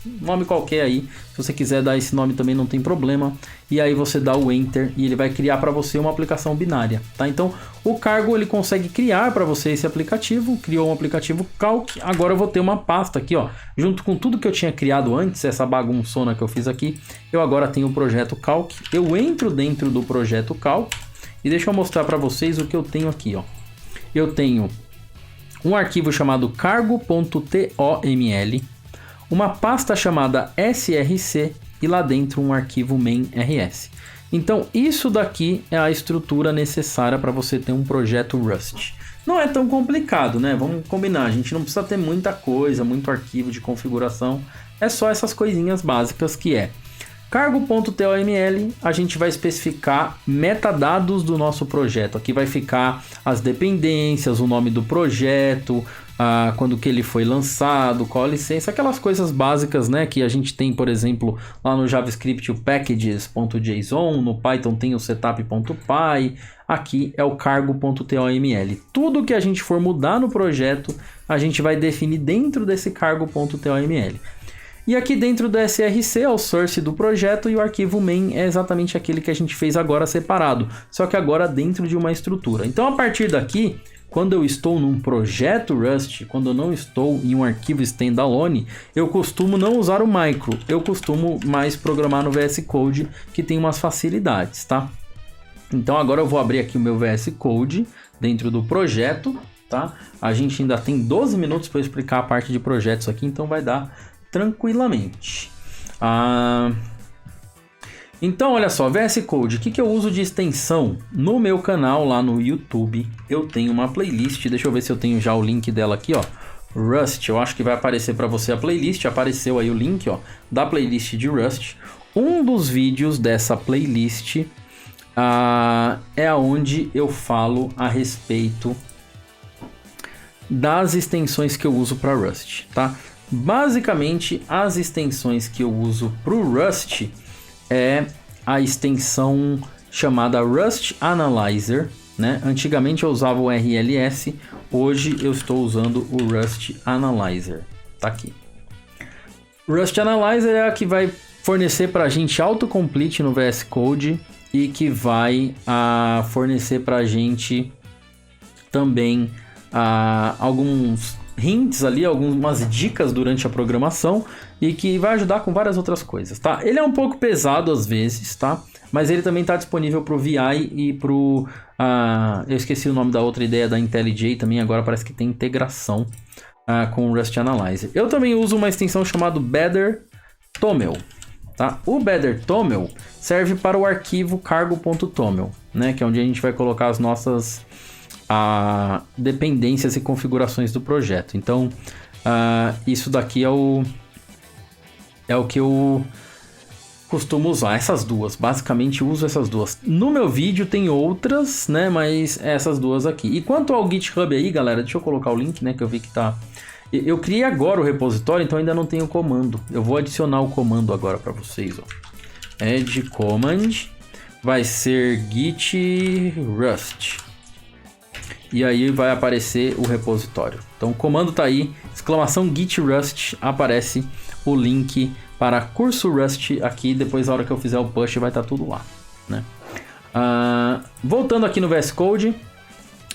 nome qualquer aí. Se você quiser dar esse nome também não tem problema. E aí você dá o Enter e ele vai criar para você uma aplicação binária, tá? Então o Cargo ele consegue criar para você esse aplicativo, criou um aplicativo Calc. Agora eu vou ter uma pasta aqui, ó, junto com tudo que eu tinha criado antes, essa bagunçona que eu fiz aqui. Eu agora tenho o projeto Calc. Eu entro dentro do projeto Calc e deixa eu mostrar para vocês o que eu tenho aqui, ó. Eu tenho um arquivo chamado cargo.toml, uma pasta chamada src e lá dentro um arquivo main.rs. Então isso daqui é a estrutura necessária para você ter um projeto Rust. Não é tão complicado, né? Vamos combinar, a gente não precisa ter muita coisa, muito arquivo de configuração, é só essas coisinhas básicas que é cargo.toml, a gente vai especificar metadados do nosso projeto. Aqui vai ficar as dependências, o nome do projeto, quando que ele foi lançado, qual a licença, aquelas coisas básicas, né, que a gente tem, por exemplo, lá no JavaScript o packages.json, no Python tem o setup.py, aqui é o cargo.toml. Tudo que a gente for mudar no projeto, a gente vai definir dentro desse cargo.toml. E aqui dentro do src é o source do projeto e o arquivo main é exatamente aquele que a gente fez agora separado, só que agora dentro de uma estrutura. Então a partir daqui, quando eu estou num projeto Rust, quando eu não estou em um arquivo standalone, eu costumo não usar o micro, eu costumo mais programar no VS Code, que tem umas facilidades, tá? Então agora eu vou abrir aqui o meu VS Code dentro do projeto, tá? A gente ainda tem 12 minutos para explicar a parte de projetos aqui, então vai dar tranquilamente. Então olha só, VS Code, o que eu uso de extensão? No meu canal lá no YouTube eu tenho uma playlist, deixa eu ver se eu tenho já o link dela aqui, ó, Rust. Eu acho que vai aparecer para você a playlist, apareceu aí o link, ó, da playlist de Rust. Um dos vídeos dessa playlist é onde eu falo a respeito das extensões que eu uso para Rust, tá? Basicamente, as extensões que eu uso para o Rust é a extensão chamada Rust Analyzer, né? Antigamente eu usava o RLS, hoje eu estou usando o Rust Analyzer, tá aqui. Rust Analyzer é a que vai fornecer para a gente autocomplete no VS Code e que vai fornecer para a gente também alguns hints ali, algumas dicas durante a programação e que vai ajudar com várias outras coisas, tá? Ele é um pouco pesado às vezes, tá? Mas ele também está disponível para o VI e para o... eu esqueci o nome da outra ideia da IntelliJ também, agora parece que tem integração com o Rust Analyzer. Eu também uso uma extensão chamada BetterToml, tá? O BetterToml serve para o arquivo cargo.toml, né? Que é onde a gente vai colocar as nossas dependências e configurações do projeto. Então, isso daqui é o que eu costumo usar, essas duas. Basicamente, uso essas duas. No meu vídeo tem outras, né? Mas essas duas aqui. E quanto ao GitHub aí, galera, deixa eu colocar o link, né? Que eu vi que tá... Eu criei agora o repositório, então ainda não tenho o comando. Eu vou adicionar o comando agora para vocês, ó. Add command vai ser git rust. E aí vai aparecer o repositório. Então o comando tá aí, exclamação git rust, aparece o link para curso Rust aqui. Depois na hora que eu fizer o push vai estar tudo lá, né? Voltando aqui no VS Code,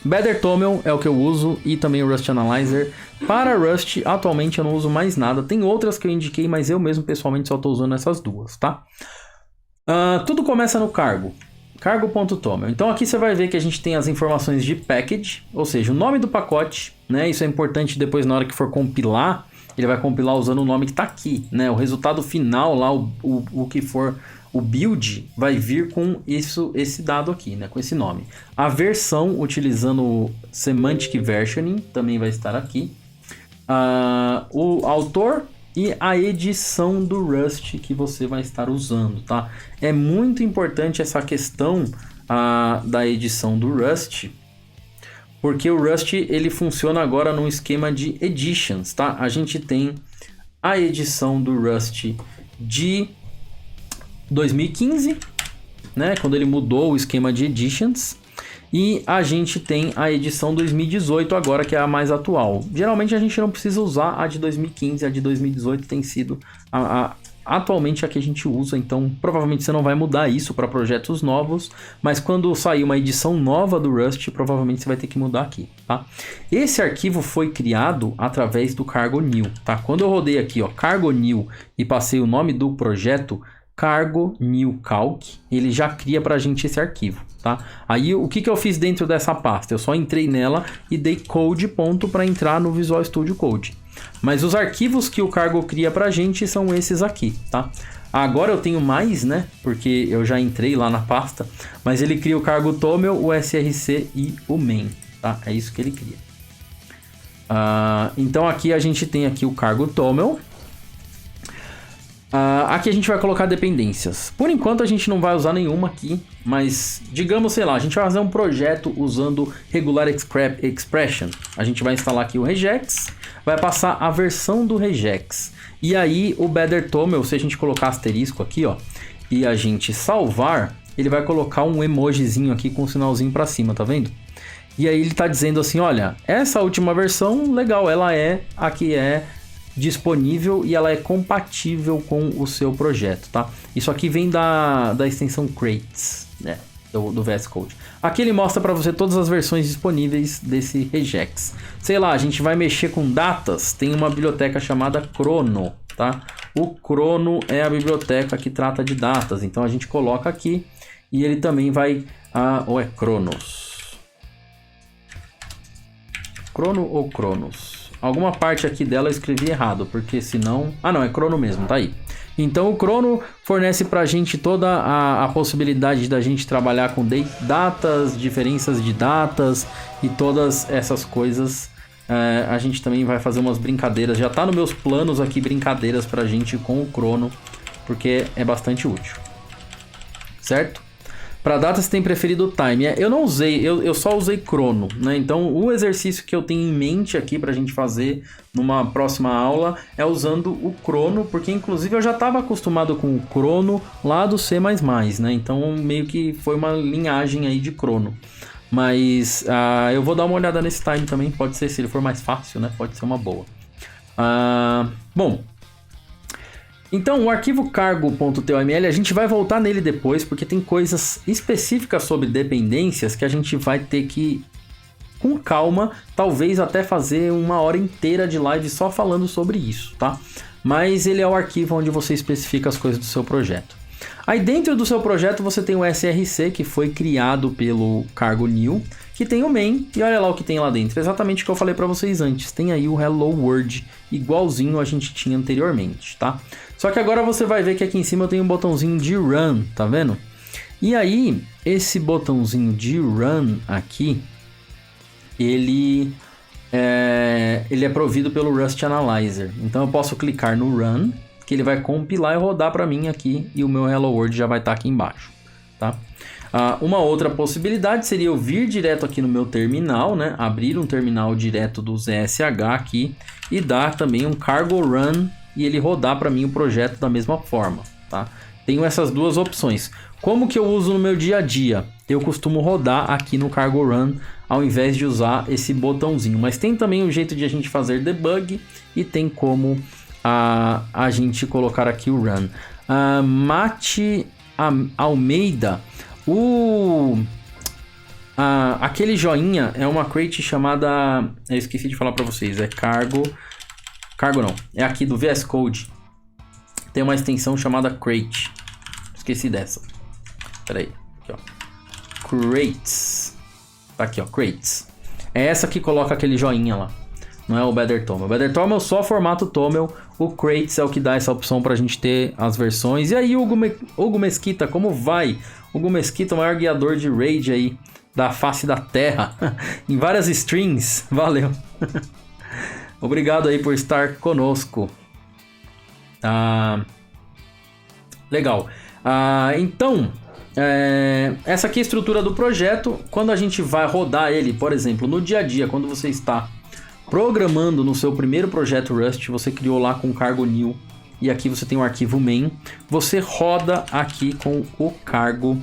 BetterToml é o que eu uso e também o Rust Analyzer. Para Rust, atualmente eu não uso mais nada. Tem outras que eu indiquei, mas eu mesmo pessoalmente só estou usando essas duas, tá? Tudo começa no cargo.toml. Então aqui você vai ver que a gente tem as informações de package, ou seja, o nome do pacote, né? Isso é importante depois na hora que for compilar, ele vai compilar usando o nome que está aqui, né? O resultado final lá, o que for o build, vai vir com esse dado aqui, né? Com esse nome. A versão, utilizando o Semantic Versioning, também vai estar aqui. O autor e a edição do Rust que você vai estar usando, tá? É muito importante essa questão da edição do Rust, porque o Rust ele funciona agora num esquema de editions, tá? A gente tem a edição do Rust de 2015, né? Quando ele mudou o esquema de editions. E a gente tem a edição 2018 agora, que é a mais atual. Geralmente a gente não precisa usar a de 2015, a de 2018 tem sido atualmente a que a gente usa, então provavelmente você não vai mudar isso para projetos novos, mas quando sair uma edição nova do Rust, provavelmente você vai ter que mudar aqui, tá? Esse arquivo foi criado através do Cargo New, tá? Quando eu rodei aqui, ó, Cargo New e passei o nome do projeto, Cargo New Calc, ele já cria pra gente esse arquivo, tá? Aí o que eu fiz dentro dessa pasta? Eu só entrei nela e dei code ponto para entrar no Visual Studio Code. Mas os arquivos que o Cargo cria pra gente são esses aqui, tá? Agora eu tenho mais, né? Porque eu já entrei lá na pasta, mas ele cria o Cargo Toml, o src e o main, tá? É isso que ele cria. Então aqui a gente tem aqui o Cargo Toml. Aqui a gente vai colocar dependências. Por enquanto a gente não vai usar nenhuma aqui, mas digamos, sei lá, a gente vai fazer um projeto usando Regular Expression. A gente vai instalar aqui o regex, vai passar a versão do regex. E aí o Better Toml, se a gente colocar asterisco aqui, ó, e a gente salvar, ele vai colocar um emojizinho aqui com um sinalzinho para cima, tá vendo? E aí ele tá dizendo assim, olha, essa última versão, legal, ela é a que é disponível e ela é compatível com o seu projeto, tá? Isso aqui vem da extensão crates, né, do VS Code. Aqui ele mostra para você todas as versões disponíveis desse regex. Sei lá, a gente vai mexer com datas, tem uma biblioteca chamada Chrono, tá? O Chrono é a biblioteca que trata de datas, então a gente coloca aqui e ele também vai... ou é Cronos? Chrono ou Cronos? Alguma parte aqui dela eu escrevi errado, porque senão... não, é Chrono mesmo, tá aí. Então o Chrono fornece pra gente toda a possibilidade da gente trabalhar com datas, diferenças de datas e todas essas coisas. A gente também vai fazer umas brincadeiras, já tá nos meus planos aqui brincadeiras pra gente com o Chrono, porque é bastante útil. Certo? Para datas tem preferido o time. Eu não usei, eu só usei Chrono, né? Então o exercício que eu tenho em mente aqui para a gente fazer numa próxima aula é usando o Chrono, porque inclusive eu já estava acostumado com o Chrono lá do C++, né? Então meio que foi uma linhagem aí de Chrono. Mas eu vou dar uma olhada nesse time também, pode ser, se ele for mais fácil, né? Pode ser uma boa. Bom... Então, o arquivo cargo.toml, a gente vai voltar nele depois, porque tem coisas específicas sobre dependências que a gente vai ter que, com calma, talvez até fazer uma hora inteira de live só falando sobre isso, tá? Mas ele é o arquivo onde você especifica as coisas do seu projeto. Aí dentro do seu projeto você tem o src, que foi criado pelo Cargo New, que tem o main, e olha lá o que tem lá dentro, exatamente o que eu falei para vocês antes, tem aí o Hello World, igualzinho a gente tinha anteriormente, tá? Só que agora você vai ver que aqui em cima eu tenho um botãozinho de Run, tá vendo? E aí, esse botãozinho de Run aqui, ele é provido pelo Rust Analyzer, então eu posso clicar no Run, que ele vai compilar e rodar para mim aqui, e o meu Hello World já vai estar aqui embaixo, tá? Uma outra possibilidade seria eu vir direto aqui no meu terminal, né? Abrir um terminal direto do ZSH aqui e dar também um cargo run e ele rodar para mim o projeto da mesma forma, tá? Tenho essas duas opções. Como que eu uso no meu dia a dia? Eu costumo rodar aqui no cargo run ao invés de usar esse botãozinho. Mas tem também um jeito de a gente fazer debug e tem como a gente colocar aqui o run. Mate Almeida... aquele joinha é uma crate chamada... Eu esqueci de falar para vocês, é Cargo não, é aqui do VS Code. Tem uma extensão chamada crate. Esqueci dessa. Pera aí, aqui, ó. Crates. Tá aqui, ó, crates. É essa que coloca aquele joinha lá. Não é o Better Toml. O Better Toml é só formato Toml. O Crates é o que dá essa opção pra gente ter as versões. E aí, Hugo Mesquita, como vai? Hugo Mesquita, o maior guiador de raid aí da face da terra. Em várias streams. Valeu. Obrigado aí por estar conosco. Legal. Então, essa aqui é a estrutura do projeto. Quando a gente vai rodar ele, por exemplo, no dia a dia, quando você está programando no seu primeiro projeto Rust, você criou lá com Cargo New e aqui você tem o arquivo main, você roda aqui com o Cargo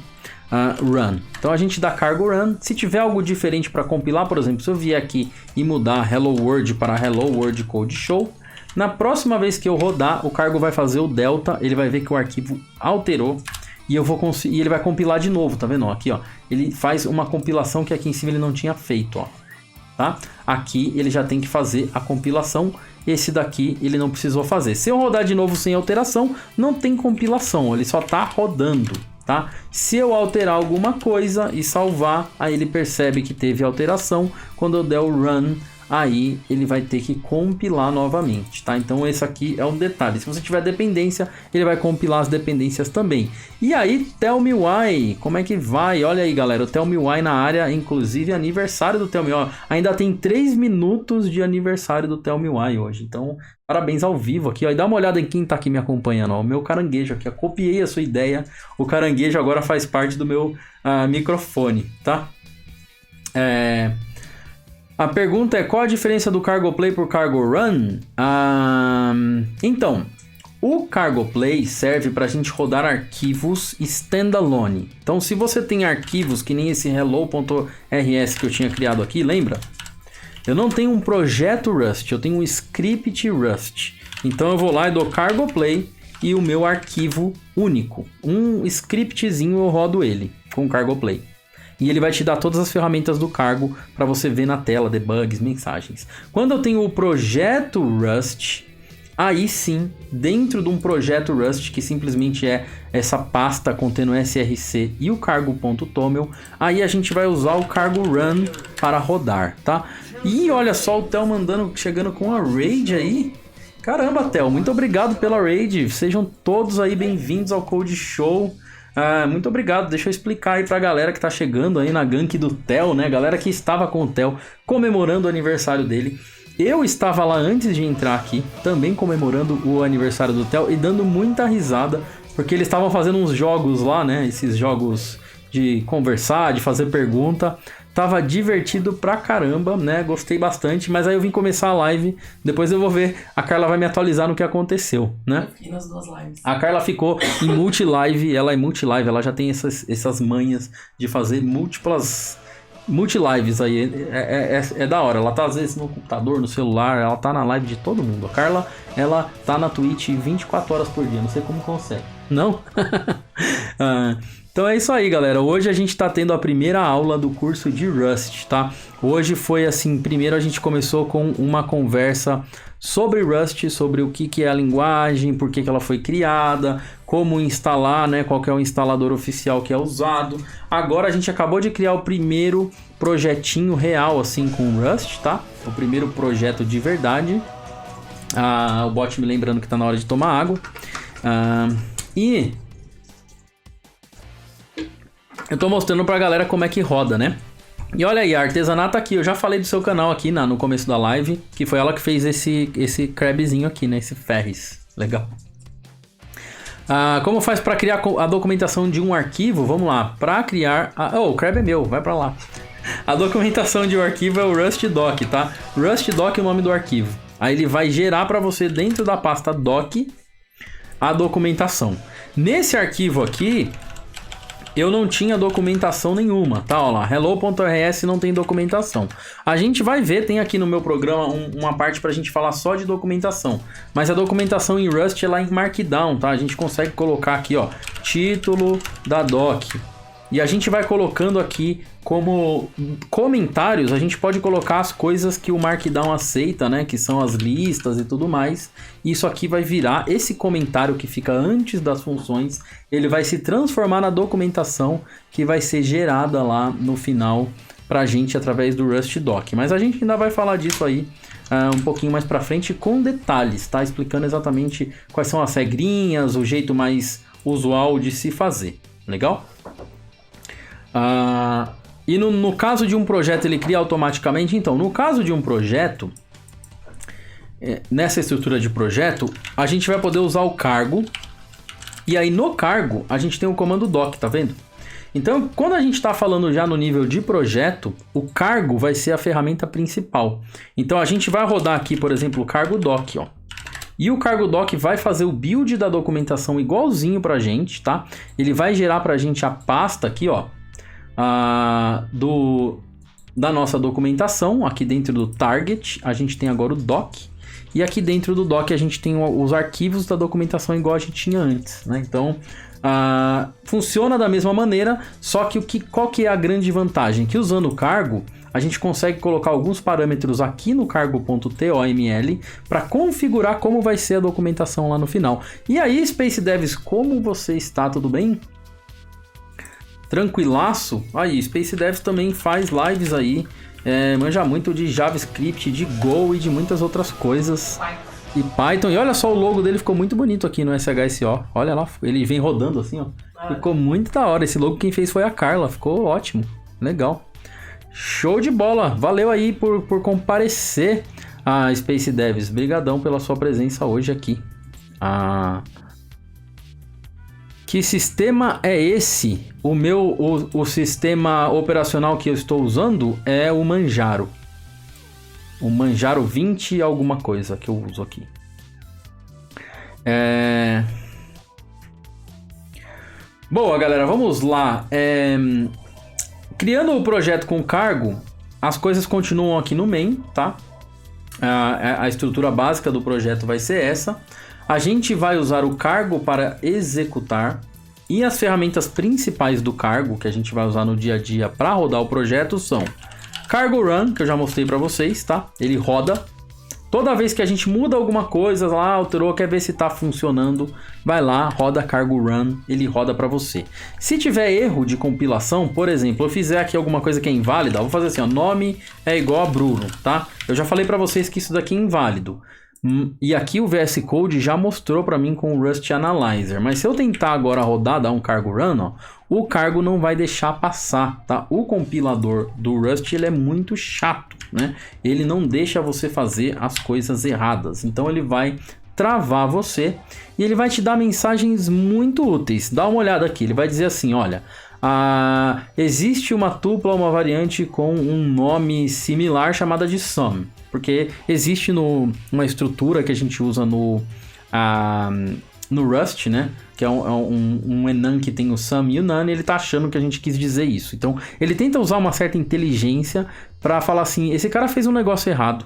run. Então a gente dá cargo run. Se tiver algo diferente para compilar, por exemplo, se eu vier aqui e mudar Hello World para Hello World Code Show, na próxima vez que eu rodar, o cargo vai fazer o delta, ele vai ver que o arquivo alterou e eu vou conseguir, e ele vai compilar de novo, tá vendo? Ó, aqui, ó, ele faz uma compilação que aqui em cima ele não tinha feito, ó. Tá? Aqui ele já tem que fazer a compilação, esse daqui ele não precisou fazer. Se eu rodar de novo sem alteração, não tem compilação, ele só tá rodando, tá? Se eu alterar alguma coisa e salvar, aí ele percebe que teve alteração, quando eu der o run, aí ele vai ter que compilar novamente, tá? Então esse aqui é um detalhe. Se você tiver dependência, ele vai compilar as dependências também. E aí, Tell Me Why, como é que vai? Olha aí, galera, o Tell Me Why na área, inclusive aniversário do Tell Me Why. Ainda tem 3 minutos de aniversário do Tell Me Why hoje, então parabéns ao vivo aqui, ó. E dá uma olhada em quem tá aqui me acompanhando, ó. O meu caranguejo aqui, eu copiei a sua ideia. O caranguejo agora faz parte do meu microfone, tá? A pergunta é, qual a diferença do Cargo Play por Cargo Run? Então, o Cargo Play serve para a gente rodar arquivos standalone. Então, se você tem arquivos que nem esse hello.rs que eu tinha criado aqui, lembra? Eu não tenho um projeto Rust, eu tenho um script Rust. Então, eu vou lá e dou Cargo Play e o meu arquivo único. Um scriptzinho eu rodo ele com o Cargo Play. E ele vai te dar todas as ferramentas do cargo para você ver na tela, debugs, mensagens. Quando eu tenho o projeto Rust, aí sim, dentro de um projeto Rust, que simplesmente é essa pasta contendo src e o cargo.toml, aí a gente vai usar o cargo run para rodar, tá? E olha só o Theo chegando com a raid aí. Caramba, Theo, muito obrigado pela raid. Sejam todos aí bem-vindos ao Code Show. Muito obrigado, deixa eu explicar aí pra galera que tá chegando aí na gank do Theo, né? Galera que estava com o Theo comemorando o aniversário dele. Eu estava lá antes de entrar aqui, também comemorando o aniversário do Theo e dando muita risada, porque eles estavam fazendo uns jogos lá, né? Esses jogos de conversar, de fazer pergunta. Tava divertido pra caramba, né? Gostei bastante, mas aí eu vim começar a live, depois eu vou ver, a Carla vai me atualizar no que aconteceu, né? E nas 2 lives. A Carla ficou em multilive, ela é multilive, ela já tem essas manhas de fazer múltiplas multilives aí, é da hora. Ela tá às vezes no computador, no celular, ela tá na live de todo mundo. A Carla, ela tá na Twitch 24 horas por dia, não sei como consegue. Não? Então é isso aí, galera. Hoje a gente tá tendo a primeira aula do curso de Rust, tá? Hoje foi assim, primeiro a gente começou com uma conversa sobre Rust, sobre o que é a linguagem, por que ela foi criada, como instalar, né? Qual que é o instalador oficial que é usado. Agora a gente acabou de criar o primeiro projetinho real, assim, com Rust, tá? O primeiro projeto de verdade. O bot me lembrando que tá na hora de tomar água. E eu tô mostrando pra galera como é que roda, né? E olha aí, a artesanato aqui, eu já falei do seu canal aqui no começo da live, que foi ela que fez esse crabzinho aqui, né? Esse Ferris, legal. Como faz para criar a documentação de um arquivo? Vamos lá, para criar... o crab é meu, vai pra lá. A documentação de um arquivo é o rustdoc, tá? Rustdoc é o nome do arquivo. Aí ele vai gerar para você dentro da pasta doc a documentação. Nesse arquivo aqui, eu não tinha documentação nenhuma, tá? Olha lá, hello.rs não tem documentação. A gente vai ver, tem aqui no meu programa uma parte pra gente falar só de documentação. Mas a documentação em Rust é lá em Markdown, tá? A gente consegue colocar aqui, ó, título da doc. E a gente vai colocando aqui como comentários, a gente pode colocar as coisas que o Markdown aceita, né? Que são as listas e tudo mais. Isso aqui vai virar, esse comentário que fica antes das funções, ele vai se transformar na documentação que vai ser gerada lá no final pra gente através do rustdoc. Mas a gente ainda vai falar disso aí um pouquinho mais pra frente com detalhes, tá? Explicando exatamente quais são as regrinhas, o jeito mais usual de se fazer. Legal? E no caso de um projeto ele cria automaticamente. Então, no caso de um projeto, nessa estrutura de projeto, a gente vai poder usar o cargo. E aí no cargo a gente tem o comando doc, tá vendo? Então, quando a gente está falando já no nível de projeto, o cargo vai ser a ferramenta principal. Então a gente vai rodar aqui, por exemplo, o cargo doc, ó. E o Cargo Doc vai fazer o build da documentação igualzinho pra gente, tá? Ele vai gerar pra gente a pasta aqui, ó, da nossa documentação. Aqui dentro do Target, a gente tem agora o Doc. E aqui dentro do Doc a gente tem os arquivos da documentação igual a gente tinha antes, né? Então, funciona da mesma maneira, só que qual que é a grande vantagem? Que usando o Cargo, a gente consegue colocar alguns parâmetros aqui no cargo.toml para configurar como vai ser a documentação lá no final. E aí, Space Devs, como você está? Tudo bem? Tranquilaço? Aí, Space Devs também faz lives aí, manja muito de JavaScript, de Go e de muitas outras coisas. E Python. E olha só, o logo dele ficou muito bonito aqui no SHSO. Olha lá, ele vem rodando assim, ó. Ficou muito da hora. Esse logo quem fez foi a Carla, ficou ótimo. Legal. Show de bola. Valeu aí por comparecer a Space Devs. Brigadão pela sua presença hoje aqui. Que sistema é esse? O sistema operacional que eu estou usando é o Manjaro. O Manjaro 20 alguma coisa que eu uso aqui. Boa, galera, vamos lá. Criando o projeto com Cargo, as coisas continuam aqui no main, tá? A estrutura básica do projeto vai ser essa. A gente vai usar o Cargo para executar. E as ferramentas principais do Cargo, que a gente vai usar no dia a dia para rodar o projeto, são Cargo Run, que eu já mostrei para vocês, tá? Ele roda. Toda vez que a gente muda alguma coisa lá, alterou, quer ver se tá funcionando, vai lá, roda Cargo Run, ele roda para você. Se tiver erro de compilação, por exemplo, eu fizer aqui alguma coisa que é inválida, eu vou fazer assim, ó, nome é igual a Bruno, tá? Eu já falei para vocês que isso daqui é inválido. E aqui o VS Code já mostrou para mim com o Rust Analyzer. Mas se eu tentar agora rodar, dar um Cargo Run, ó, o Cargo não vai deixar passar, tá? O compilador do Rust, ele é muito chato, né? Ele não deixa você fazer as coisas erradas. Então ele vai travar você e ele vai te dar mensagens muito úteis. Dá uma olhada aqui, ele vai dizer assim, olha... existe uma tupla, uma variante com um nome similar chamada de sum. Porque existe uma estrutura que a gente usa no Rust, né? Que é um enum que tem o sum e o none, e ele tá achando que a gente quis dizer isso. Então, ele tenta usar uma certa inteligência para falar assim, esse cara fez um negócio errado.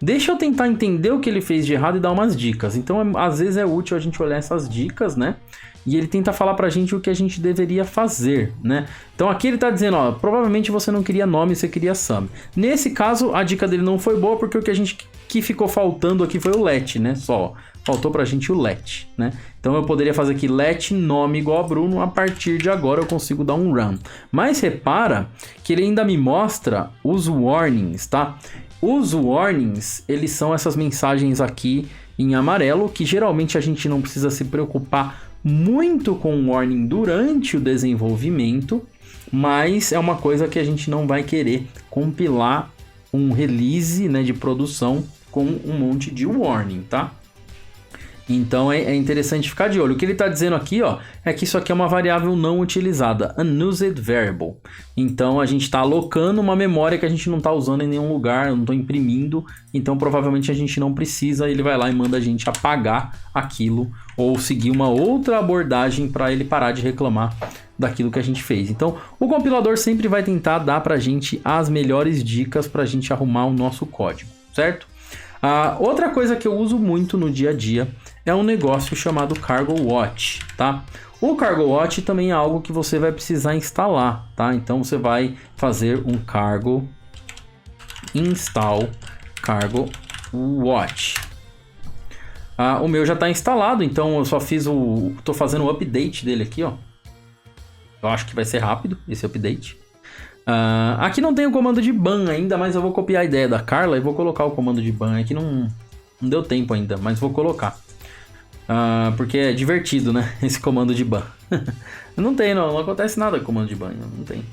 Deixa eu tentar entender o que ele fez de errado e dar umas dicas. Então, às vezes é útil a gente olhar essas dicas, né? E ele tenta falar pra gente o que a gente deveria fazer, né? Então aqui ele tá dizendo, ó, provavelmente você não queria nome, você queria sum. Nesse caso, a dica dele não foi boa, porque o que ficou faltando aqui foi o let, né? Só, faltou pra gente o let, né? Então eu poderia fazer aqui let nome igual a Bruno, a partir de agora eu consigo dar um run. Mas repara que ele ainda me mostra os warnings, tá? Os warnings, eles são essas mensagens aqui em amarelo, que geralmente a gente não precisa se preocupar muito com o warning durante o desenvolvimento, mas é uma coisa que a gente não vai querer compilar um release, né, de produção com um monte de warning, tá? Então é interessante ficar de olho. O que ele está dizendo aqui, ó, é que isso aqui é uma variável não utilizada, unused variable. Então a gente está alocando uma memória que a gente não está usando em nenhum lugar, eu não estou imprimindo, então provavelmente a gente não precisa, ele vai lá e manda a gente apagar aquilo ou seguir uma outra abordagem para ele parar de reclamar daquilo que a gente fez. Então o compilador sempre vai tentar dar para a gente as melhores dicas para a gente arrumar o nosso código, certo? Outra coisa que eu uso muito no dia a dia é um negócio chamado Cargo Watch, tá? O Cargo Watch também é algo que você vai precisar instalar, tá? Então você vai fazer um cargo install Cargo Watch. O meu já está instalado, então eu só tô fazendo o update dele aqui, ó. Eu acho que vai ser rápido esse update. Aqui não tem o comando de ban ainda, mas eu vou copiar a ideia da Carla e vou colocar o comando de ban. Aqui não deu tempo ainda, mas vou colocar. Porque é divertido, né? Esse comando de ban. Não tem, não acontece nada com o comando de ban. Não tem.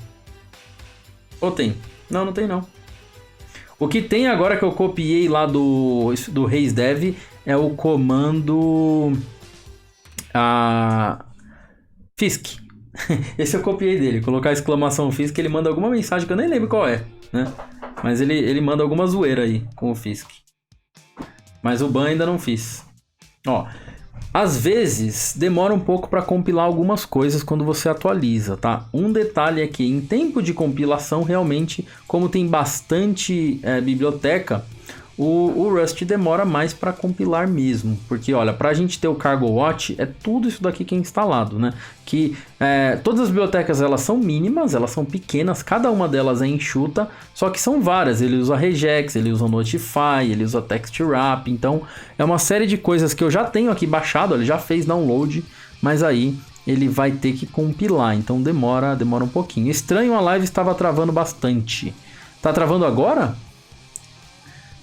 Ou tem? Não tem não. O que tem agora que eu copiei lá do RaceDev é o comando Fisk. Esse eu copiei dele, colocar a exclamação Fisk, ele manda alguma mensagem que eu nem lembro qual é, né? Mas ele manda alguma zoeira aí com o Fisk. Mas o ban ainda não fiz. Ó, às vezes demora um pouco para compilar algumas coisas quando você atualiza, tá? Um detalhe é que em tempo de compilação, realmente, como tem bastante biblioteca, o Rust demora mais para compilar mesmo. Porque, olha, para a gente ter o Cargo Watch, é tudo isso daqui que é instalado, né? Que todas as bibliotecas, elas são mínimas, elas são pequenas, cada uma delas é enxuta, só que são várias. Ele usa regex, ele usa notify, ele usa text wrap, então é uma série de coisas que eu já tenho aqui baixado, ele já fez download, mas aí ele vai ter que compilar, então demora um pouquinho. Estranho, a live estava travando bastante. Tá travando agora?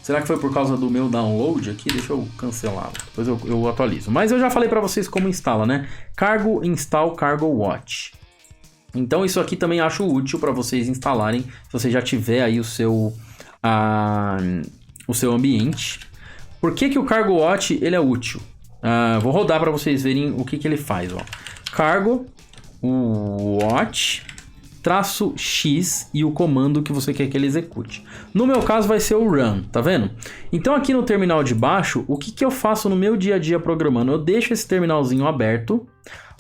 Será que foi por causa do meu download aqui? Deixa eu cancelar, depois eu atualizo. Mas eu já falei para vocês como instala, né? Cargo install Cargo Watch. Então isso aqui também acho útil para vocês instalarem, se você já tiver aí o seu ambiente. Por que o Cargo Watch ele é útil? Vou rodar para vocês verem o que ele faz. Ó. Cargo Watch -x e o comando que você quer que ele execute. No meu caso vai ser o run, tá vendo? Então aqui no terminal de baixo, o que eu faço no meu dia a dia programando? Eu deixo esse terminalzinho aberto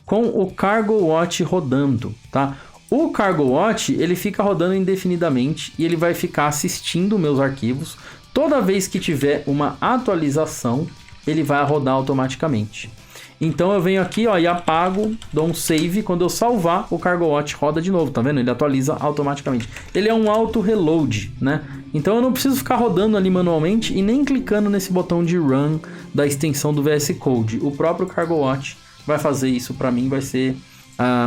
com o Cargo Watch rodando, tá? O Cargo Watch, ele fica rodando indefinidamente e ele vai ficar assistindo meus arquivos. Toda vez que tiver uma atualização, ele vai rodar automaticamente. Então eu venho aqui, ó, e apago, dou um save, quando eu salvar, o Cargo Watch roda de novo, tá vendo? Ele atualiza automaticamente. Ele é um auto-reload, né? Então eu não preciso ficar rodando ali manualmente e nem clicando nesse botão de run da extensão do VS Code. O próprio Cargo Watch vai fazer isso para mim, vai ser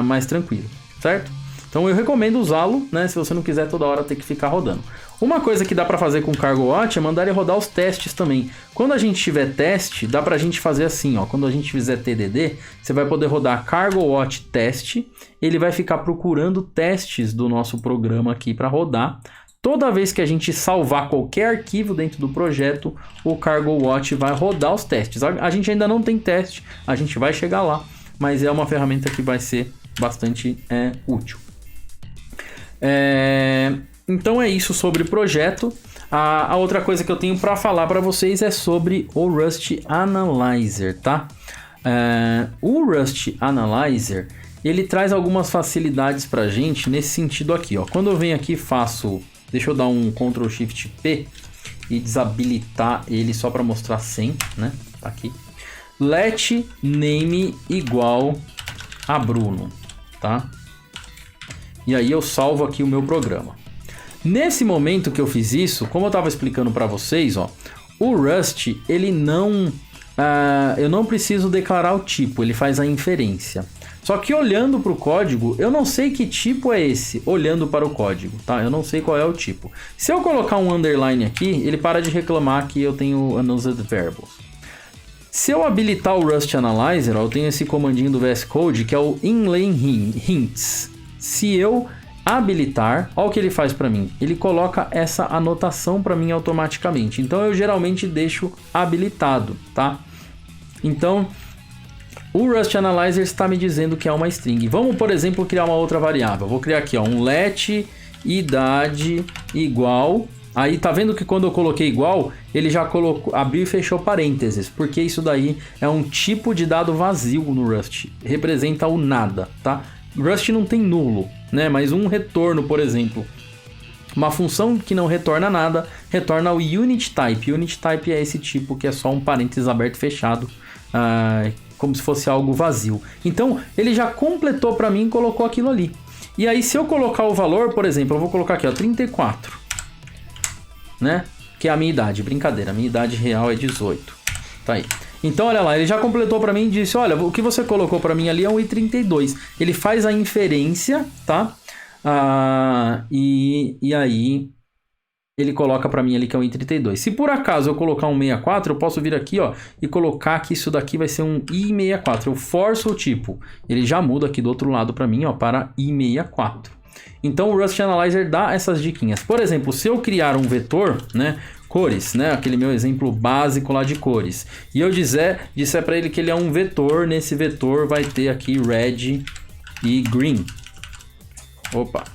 mais tranquilo, certo? Então eu recomendo usá-lo, né? Se você não quiser toda hora ter que ficar rodando. Uma coisa que dá para fazer com o Cargo Watch é mandar ele rodar os testes também. Quando a gente tiver teste, dá pra gente fazer assim, ó. Quando a gente fizer TDD, você vai poder rodar Cargo Watch teste. Ele vai ficar procurando testes do nosso programa aqui para rodar. Toda vez que a gente salvar qualquer arquivo dentro do projeto, o Cargo Watch vai rodar os testes. A gente ainda não tem teste, a gente vai chegar lá, mas é uma ferramenta que vai ser bastante útil. Então é isso sobre o projeto. A outra coisa que eu tenho para falar para vocês é sobre o Rust Analyzer, tá? O Rust Analyzer, ele traz algumas facilidades para a gente nesse sentido aqui, ó. Quando eu venho aqui faço, deixa eu dar um Ctrl Shift P e desabilitar ele só para mostrar sem, né? Tá aqui. Let name igual a Bruno, tá? E aí eu salvo aqui o meu programa. Nesse momento que eu fiz isso, como eu estava explicando para vocês, ó, o Rust, ele não... eu não preciso declarar o tipo, ele faz a inferência. Só que olhando para o código, eu não sei que tipo é esse, olhando para o código, tá? Eu não sei qual é o tipo. Se eu colocar um underline aqui, ele para de reclamar que eu tenho unused variables. Se eu habilitar o Rust Analyzer, ó, eu tenho esse comandinho do VS Code, que é o inline hints. Se eu habilitar, olha o que ele faz para mim. Ele coloca essa anotação para mim automaticamente. Então eu geralmente deixo habilitado, tá? Então o Rust Analyzer está me dizendo que é uma string. Vamos, por exemplo, criar uma outra variável. Vou criar aqui, ó, um let idade igual. Aí tá vendo que quando eu coloquei igual, ele já colocou, abriu e fechou parênteses, porque isso daí é um tipo de dado vazio no Rust. Representa o nada, tá? Rust não tem nulo, né? Mas um retorno, por exemplo, uma função que não retorna nada, retorna o unit type. Unit type é esse tipo que é só um parênteses aberto e fechado, como se fosse algo vazio. Então, ele já completou para mim e colocou aquilo ali. E aí, se eu colocar o valor, por exemplo, eu vou colocar aqui, ó, 34, né? Que é a minha idade, brincadeira, a minha idade real é 18, tá aí. Então, olha lá, ele já completou para mim e disse, olha, o que você colocou para mim ali é um i32. Ele faz a inferência, tá? E aí, ele coloca para mim ali que é um i32. Se por acaso eu colocar um 64, eu posso vir aqui, ó, e colocar que isso daqui vai ser um i64. Eu forço o tipo. Ele já muda aqui do outro lado para mim, ó, para i64. Então, o Rust Analyzer dá essas diquinhas. Por exemplo, se eu criar um vetor, né? Cores, né? Aquele meu exemplo básico lá de cores. E eu disser para ele que ele é um vetor. Nesse vetor vai ter aqui red e green. Opa.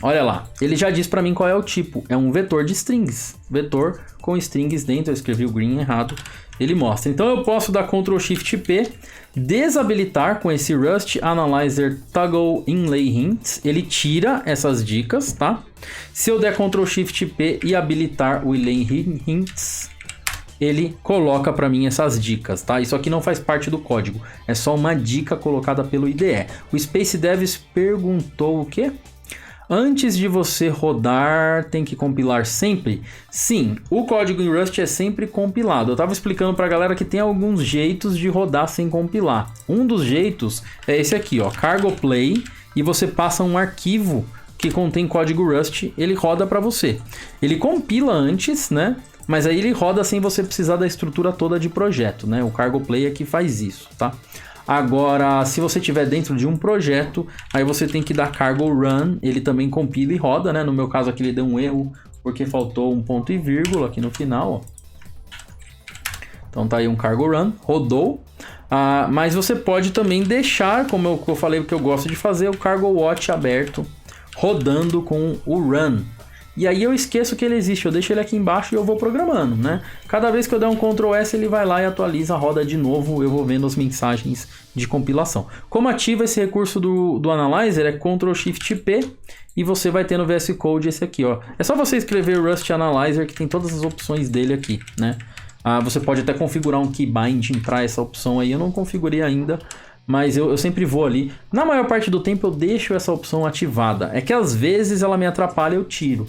Olha lá, ele já diz para mim qual é o tipo. É um vetor de strings. Vetor com strings dentro. Eu escrevi o green errado. Ele mostra. Então eu posso dar Ctrl Shift P, desabilitar com esse Rust Analyzer Toggle Inlay Hints. Ele tira essas dicas, tá? Se eu der Ctrl Shift P e habilitar o Inlay Hints, ele coloca para mim essas dicas, tá? Isso aqui não faz parte do código. É só uma dica colocada pelo IDE. O Space Devs perguntou o quê? Antes de você rodar, tem que compilar sempre? Sim, o código em Rust é sempre compilado. Eu estava explicando para a galera que tem alguns jeitos de rodar sem compilar. Um dos jeitos é esse aqui, ó, cargo play, e você passa um arquivo que contém código Rust, ele roda para você. Ele compila antes, né? Mas aí ele roda sem você precisar da estrutura toda de projeto, né? O cargo play é que faz isso, tá? Agora, se você estiver dentro de um projeto, aí você tem que dar cargo run, ele também compila e roda, né? No meu caso aqui ele deu um erro porque faltou um ponto e vírgula aqui no final, ó. Então tá aí um cargo run, rodou. Mas você pode também deixar, como eu falei que eu gosto de fazer, o cargo watch aberto, rodando com o run. E aí eu esqueço que ele existe, eu deixo ele aqui embaixo e eu vou programando, né? Cada vez que eu der um Ctrl S, ele vai lá e atualiza, roda de novo, eu vou vendo as mensagens de compilação. Como ativa esse recurso do Analyzer, é Ctrl Shift P, e você vai ter no VS Code esse aqui, ó. É só você escrever Rust Analyzer, que tem todas as opções dele aqui, né? Você pode até configurar um keybinding para essa opção aí, eu não configurei ainda, mas eu sempre vou ali. Na maior parte do tempo eu deixo essa opção ativada. É que às vezes ela me atrapalha e eu tiro.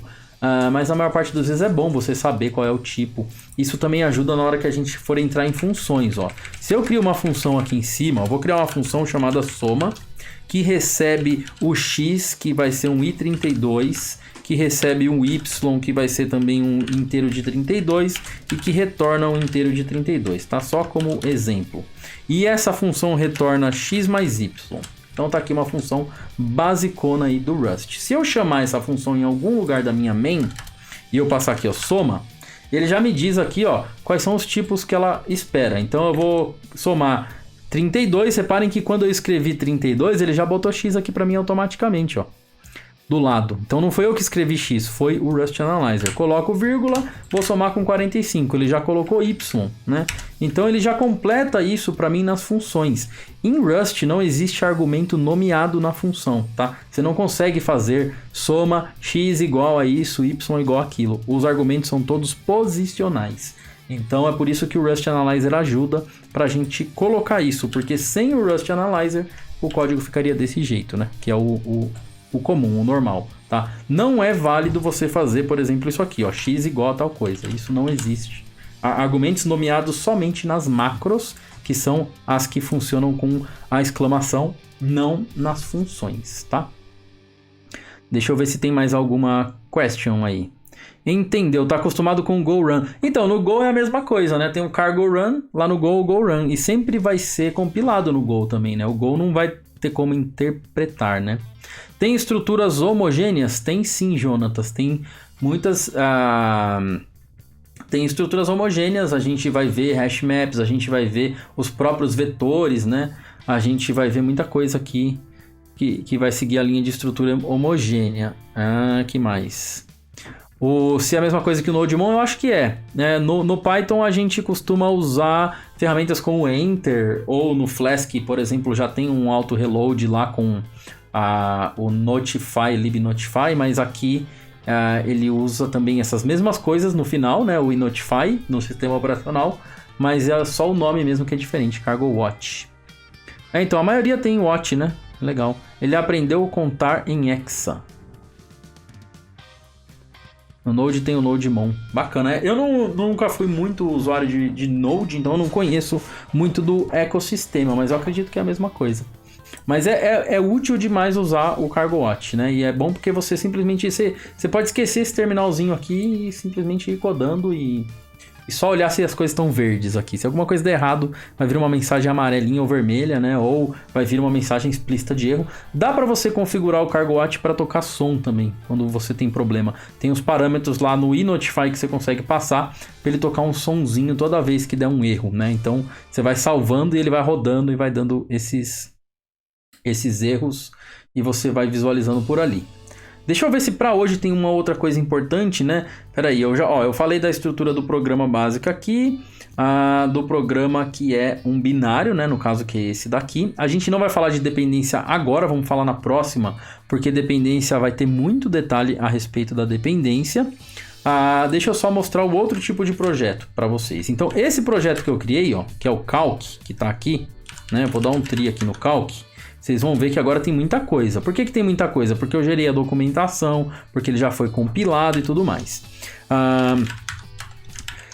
Mas na maior parte das vezes é bom você saber qual é o tipo. Isso também ajuda na hora que a gente for entrar em funções, ó. Se eu crio uma função aqui em cima, eu vou criar uma função chamada soma, que recebe o x, que vai ser um i32, que recebe um y, que vai ser também um inteiro de 32, e que retorna um inteiro de 32, tá? Só como exemplo. E essa função retorna x mais y. Então tá aqui uma função basicona aí do Rust. Se eu chamar essa função em algum lugar da minha main, e eu passar aqui, ó, soma, ele já me diz aqui, ó, quais são os tipos que ela espera. Então eu vou somar 32, reparem que quando eu escrevi 32, ele já botou x aqui para mim automaticamente, ó, do lado. Então não foi eu que escrevi x, foi o Rust Analyzer. Coloco vírgula, vou somar com 45, ele já colocou y, né? Então ele já completa isso para mim nas funções. Em Rust não existe argumento nomeado na função, tá? Você não consegue fazer soma x igual a isso, y igual aquilo. Os argumentos são todos posicionais. Então é por isso que o Rust Analyzer ajuda para a gente colocar isso, porque sem o Rust Analyzer o código ficaria desse jeito, né? Que é o comum, o normal, tá? Não é válido você fazer, por exemplo, isso aqui, ó, x igual a tal coisa. Isso não existe. Há argumentos nomeados somente nas macros, que são as que funcionam com a exclamação, não nas funções, tá? Deixa eu ver se tem mais alguma question aí. Entendeu? Tá acostumado com o Go Run. Então, no Go é a mesma coisa, né? Tem o cargo run, lá no Go, o Go Run. E sempre vai ser compilado no Go também, né? O Go não vai ter como interpretar, né? Tem estruturas homogêneas? Tem sim, Jonatas. Tem muitas... Tem estruturas homogêneas, a gente vai ver hash maps, a gente vai ver os próprios vetores, né? A gente vai ver muita coisa aqui que vai seguir a linha de estrutura homogênea. Que mais? Se é a mesma coisa que o NodeMon, eu acho que é. No Python a gente costuma usar ferramentas como Enter, ou no Flask, por exemplo, já tem um auto-reload lá com o Notify, libnotify, mas aqui ele usa também essas mesmas coisas no final, né? O inotify no sistema operacional, mas é só o nome mesmo que é diferente, cargo watch. Então a maioria tem watch, né? Legal. Ele aprendeu a contar em hexa. No Node tem o NodeMon. Bacana. Eu nunca fui muito usuário de Node, então eu não conheço muito do ecossistema, mas eu acredito que é a mesma coisa. Mas é útil demais usar o cargo watch, né? E é bom porque você simplesmente... Você pode esquecer esse terminalzinho aqui e simplesmente ir codando e só olhar se as coisas estão verdes aqui. Se alguma coisa der errado, vai vir uma mensagem amarelinha ou vermelha, né? Ou vai vir uma mensagem explícita de erro. Dá para você configurar o cargo watch para tocar som também, quando você tem problema. Tem os parâmetros lá no inotify que você consegue passar para ele tocar um sonzinho toda vez que der um erro, né? Então você vai salvando e ele vai rodando e vai dando esses erros e você vai visualizando por ali. Deixa eu ver se para hoje tem uma outra coisa importante, né? Peraí, eu falei da estrutura do programa básico aqui, do programa que é um binário, né? No caso que é esse daqui. A gente não vai falar de dependência agora, vamos falar na próxima, porque dependência vai ter muito detalhe a respeito da dependência. Deixa eu só mostrar o outro tipo de projeto para vocês. Então, esse projeto que eu criei, ó, que é o Calc, que está aqui, né? Eu vou dar um tri aqui no Calc. Vocês vão ver que agora tem muita coisa. Por que tem muita coisa? Porque eu gerei a documentação, porque ele já foi compilado e tudo mais.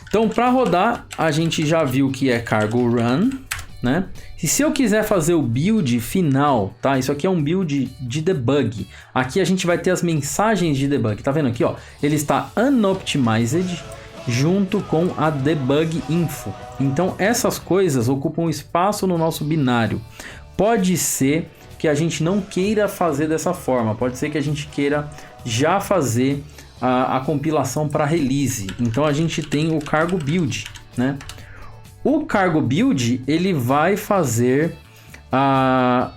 Então, para rodar, a gente já viu que é cargo run, né? E se eu quiser fazer o build final, tá? Isso aqui é um build de debug. Aqui a gente vai ter as mensagens de debug. Tá vendo aqui, ó? Ele está unoptimized junto com a debug info. Então, essas coisas ocupam espaço no nosso binário. Pode ser que a gente não queira fazer dessa forma. Pode ser que a gente queira já fazer a compilação para release. Então, a gente tem o cargo build, né? O cargo build, ele vai fazer a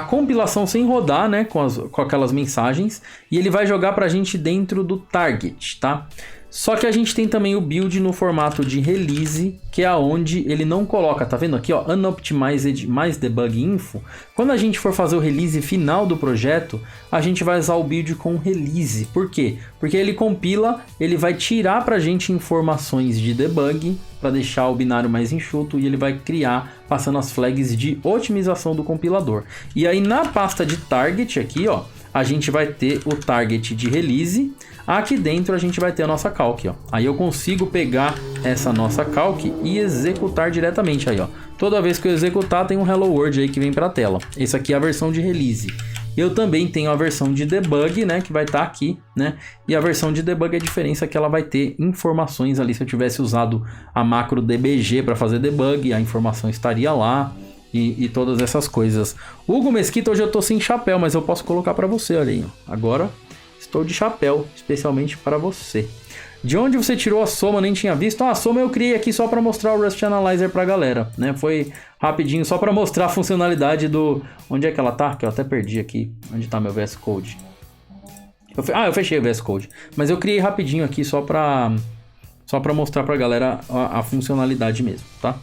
compilação sem rodar, né, com aquelas mensagens, e ele vai jogar para a gente dentro do target, tá? Só que a gente tem também o build no formato de release, que é onde ele não coloca, tá vendo aqui, ó, unoptimized mais debug info. Quando a gente for fazer o release final do projeto, a gente vai usar o build com release. Por quê? Porque ele compila, ele vai tirar pra gente informações de debug, para deixar o binário mais enxuto, e ele vai criar, passando as flags de otimização do compilador. E aí na pasta de target aqui, ó, a gente vai ter o target de release. Aqui dentro a gente vai ter a nossa calc, ó. Aí eu consigo pegar essa nossa calc e executar diretamente aí, ó. Toda vez que eu executar tem um hello world aí que vem para a tela. Essa aqui é a versão de release. Eu também tenho a versão de debug, né, que vai estar aqui, né? E a versão de debug, a diferença é que ela vai ter informações ali. Se eu tivesse usado a macro dbg para fazer debug, a informação estaria lá. E todas essas coisas. Hugo Mesquita, hoje eu tô sem chapéu, mas eu posso colocar para você, olha aí. Agora estou de chapéu, especialmente para você. De onde você tirou a soma? Nem tinha visto. A soma eu criei aqui só para mostrar o Rust Analyzer pra galera, né? Foi rapidinho, só para mostrar a funcionalidade do... Onde é que ela tá? Que eu até perdi aqui. Onde tá meu VS Code? Eu fechei o VS Code. Mas eu criei rapidinho aqui só para mostrar pra galera a funcionalidade mesmo, tá?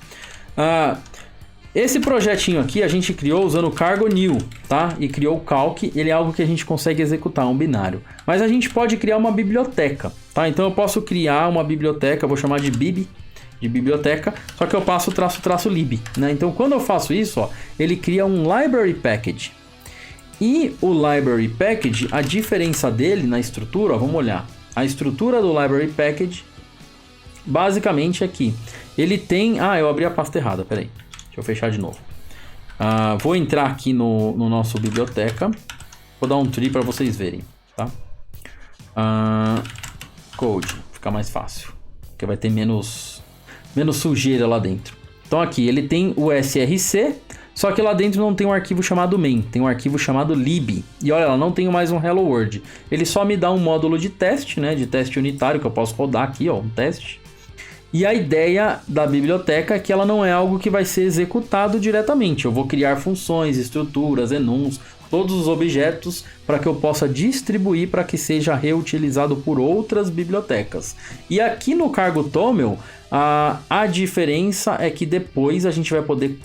Esse projetinho aqui a gente criou usando o cargo new, tá? E criou o calc, ele é algo que a gente consegue executar, um binário. Mas a gente pode criar uma biblioteca, tá? Então eu posso criar uma biblioteca, vou chamar de bib, de biblioteca, só que eu passo -- lib, né? Então quando eu faço isso, ó, ele cria um library package. E o library package, a diferença dele na estrutura, ó, vamos olhar. A estrutura do library package, basicamente aqui, ele tem... eu abri a pasta errada, peraí. Deixa eu fechar de novo. Vou entrar aqui no nosso biblioteca. Vou dar um tree para vocês verem, tá? Code, fica mais fácil, porque vai ter menos sujeira lá dentro. Então aqui ele tem o src, só que lá dentro não tem um arquivo chamado main, tem um arquivo chamado lib. E olha lá, não tenho mais um hello world. Ele só me dá um módulo de teste, né? De teste unitário que eu posso rodar aqui, ó, um teste. E a ideia da biblioteca é que ela não é algo que vai ser executado diretamente. Eu vou criar funções, estruturas, enums, todos os objetos para que eu possa distribuir para que seja reutilizado por outras bibliotecas. E aqui no cargo toml, a diferença é que depois a gente vai poder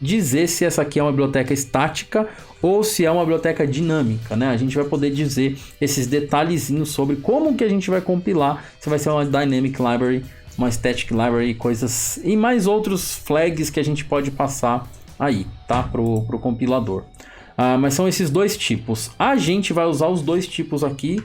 dizer se essa aqui é uma biblioteca estática ou se é uma biblioteca dinâmica, né? A gente vai poder dizer esses detalhezinhos sobre como que a gente vai compilar, se vai ser uma dynamic library, uma static library, coisas e mais outros flags que a gente pode passar aí, tá? Pro compilador. Mas são esses dois tipos. A gente vai usar os dois tipos aqui,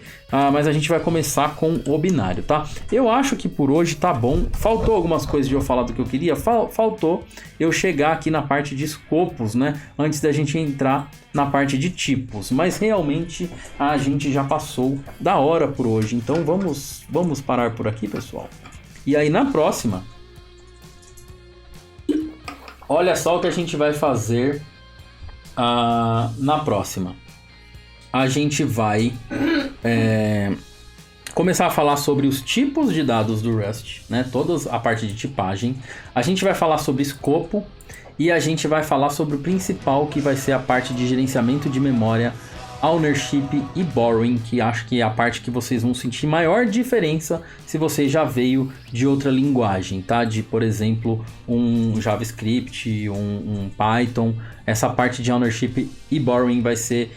mas a gente vai começar com o binário, tá? Eu acho que por hoje tá bom. Faltou algumas coisas de eu falar do que eu queria? Faltou eu chegar aqui na parte de escopos, né? Antes da gente entrar na parte de tipos. Mas realmente a gente já passou da hora por hoje. Então vamos parar por aqui, pessoal. E aí na próxima, olha só o que a gente vai fazer na próxima. A gente vai começar a falar sobre os tipos de dados do Rust, né? Toda a parte de tipagem. A gente vai falar sobre escopo e a gente vai falar sobre o principal, que vai ser a parte de gerenciamento de memória, ownership e borrowing, que acho que é a parte que vocês vão sentir maior diferença se você já veio de outra linguagem, tá? De, por exemplo, um JavaScript, um Python. Essa parte de ownership e borrowing vai ser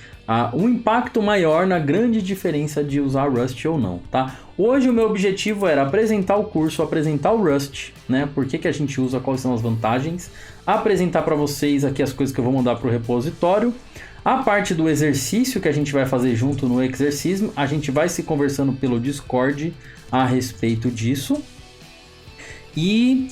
um impacto maior na grande diferença de usar Rust ou não, tá? Hoje o meu objetivo era apresentar o curso, apresentar o Rust, né? Por que a gente usa, quais são as vantagens, apresentar para vocês aqui as coisas que eu vou mandar para o repositório. A parte do exercício que a gente vai fazer junto no Exercism, a gente vai se conversando pelo Discord a respeito disso. E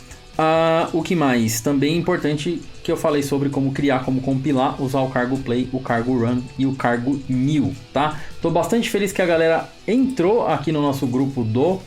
o que mais? Também é importante que eu falei sobre como criar, como compilar, usar o cargo play, o cargo run e o cargo new, tá? Tô bastante feliz que a galera entrou aqui no nosso grupo do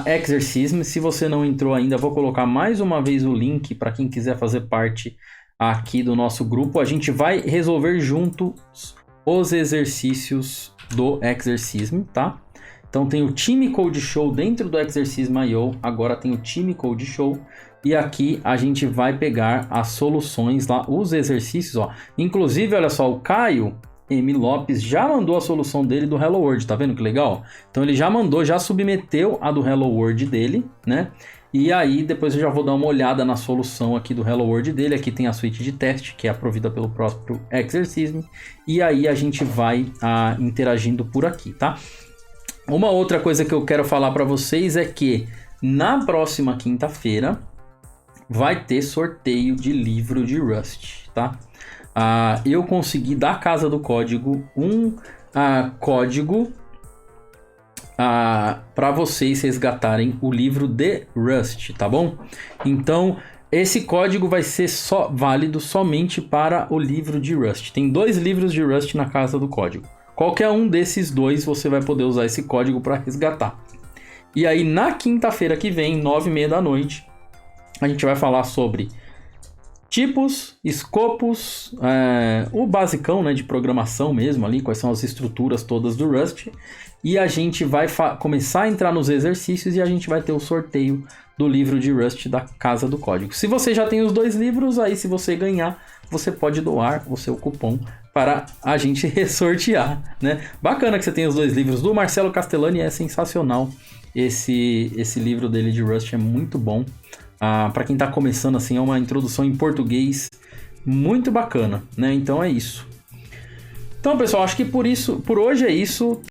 Exercism. Se você não entrou ainda, vou colocar mais uma vez o link para quem quiser fazer parte aqui do nosso grupo. A gente vai resolver juntos os exercícios do Exercism, tá? Então tem o Time Code Show dentro do Exercism.io, agora tem o Time Code Show, e aqui a gente vai pegar as soluções lá, os exercícios, ó. Inclusive, olha só, o Caio M. Lopes já mandou a solução dele do Hello World, tá vendo que legal? Então ele já mandou, já submeteu a do Hello World dele, né? E aí depois eu já vou dar uma olhada na solução aqui do Hello World dele. Aqui tem a suíte de teste, que é provida pelo próprio Exercism. E aí a gente vai interagindo por aqui, tá? Uma outra coisa que eu quero falar para vocês é que na próxima quinta-feira vai ter sorteio de livro de Rust, tá? Eu consegui da Casa do Código um código para vocês resgatarem o livro de Rust, tá bom? Então, esse código vai ser válido somente para o livro de Rust. Tem 2 livros de Rust na Casa do Código. Qualquer um desses 2 você vai poder usar esse código para resgatar. E aí, na quinta-feira que vem, 9h30 da noite, a gente vai falar sobre tipos, escopos, o basicão, né, de programação mesmo ali, quais são as estruturas todas do Rust. E a gente vai começar a entrar nos exercícios e a gente vai ter o sorteio do livro de Rust da Casa do Código. Se você já tem os 2 livros, aí se você ganhar, você pode doar o seu cupom para a gente ressortear, né? Bacana que você tem os 2 livros do Marcelo Castellani, é sensacional. Esse livro dele de Rust é muito bom. Para quem está começando, assim, é uma introdução em português muito bacana, né? Então é isso. Então, pessoal, acho que por hoje é isso.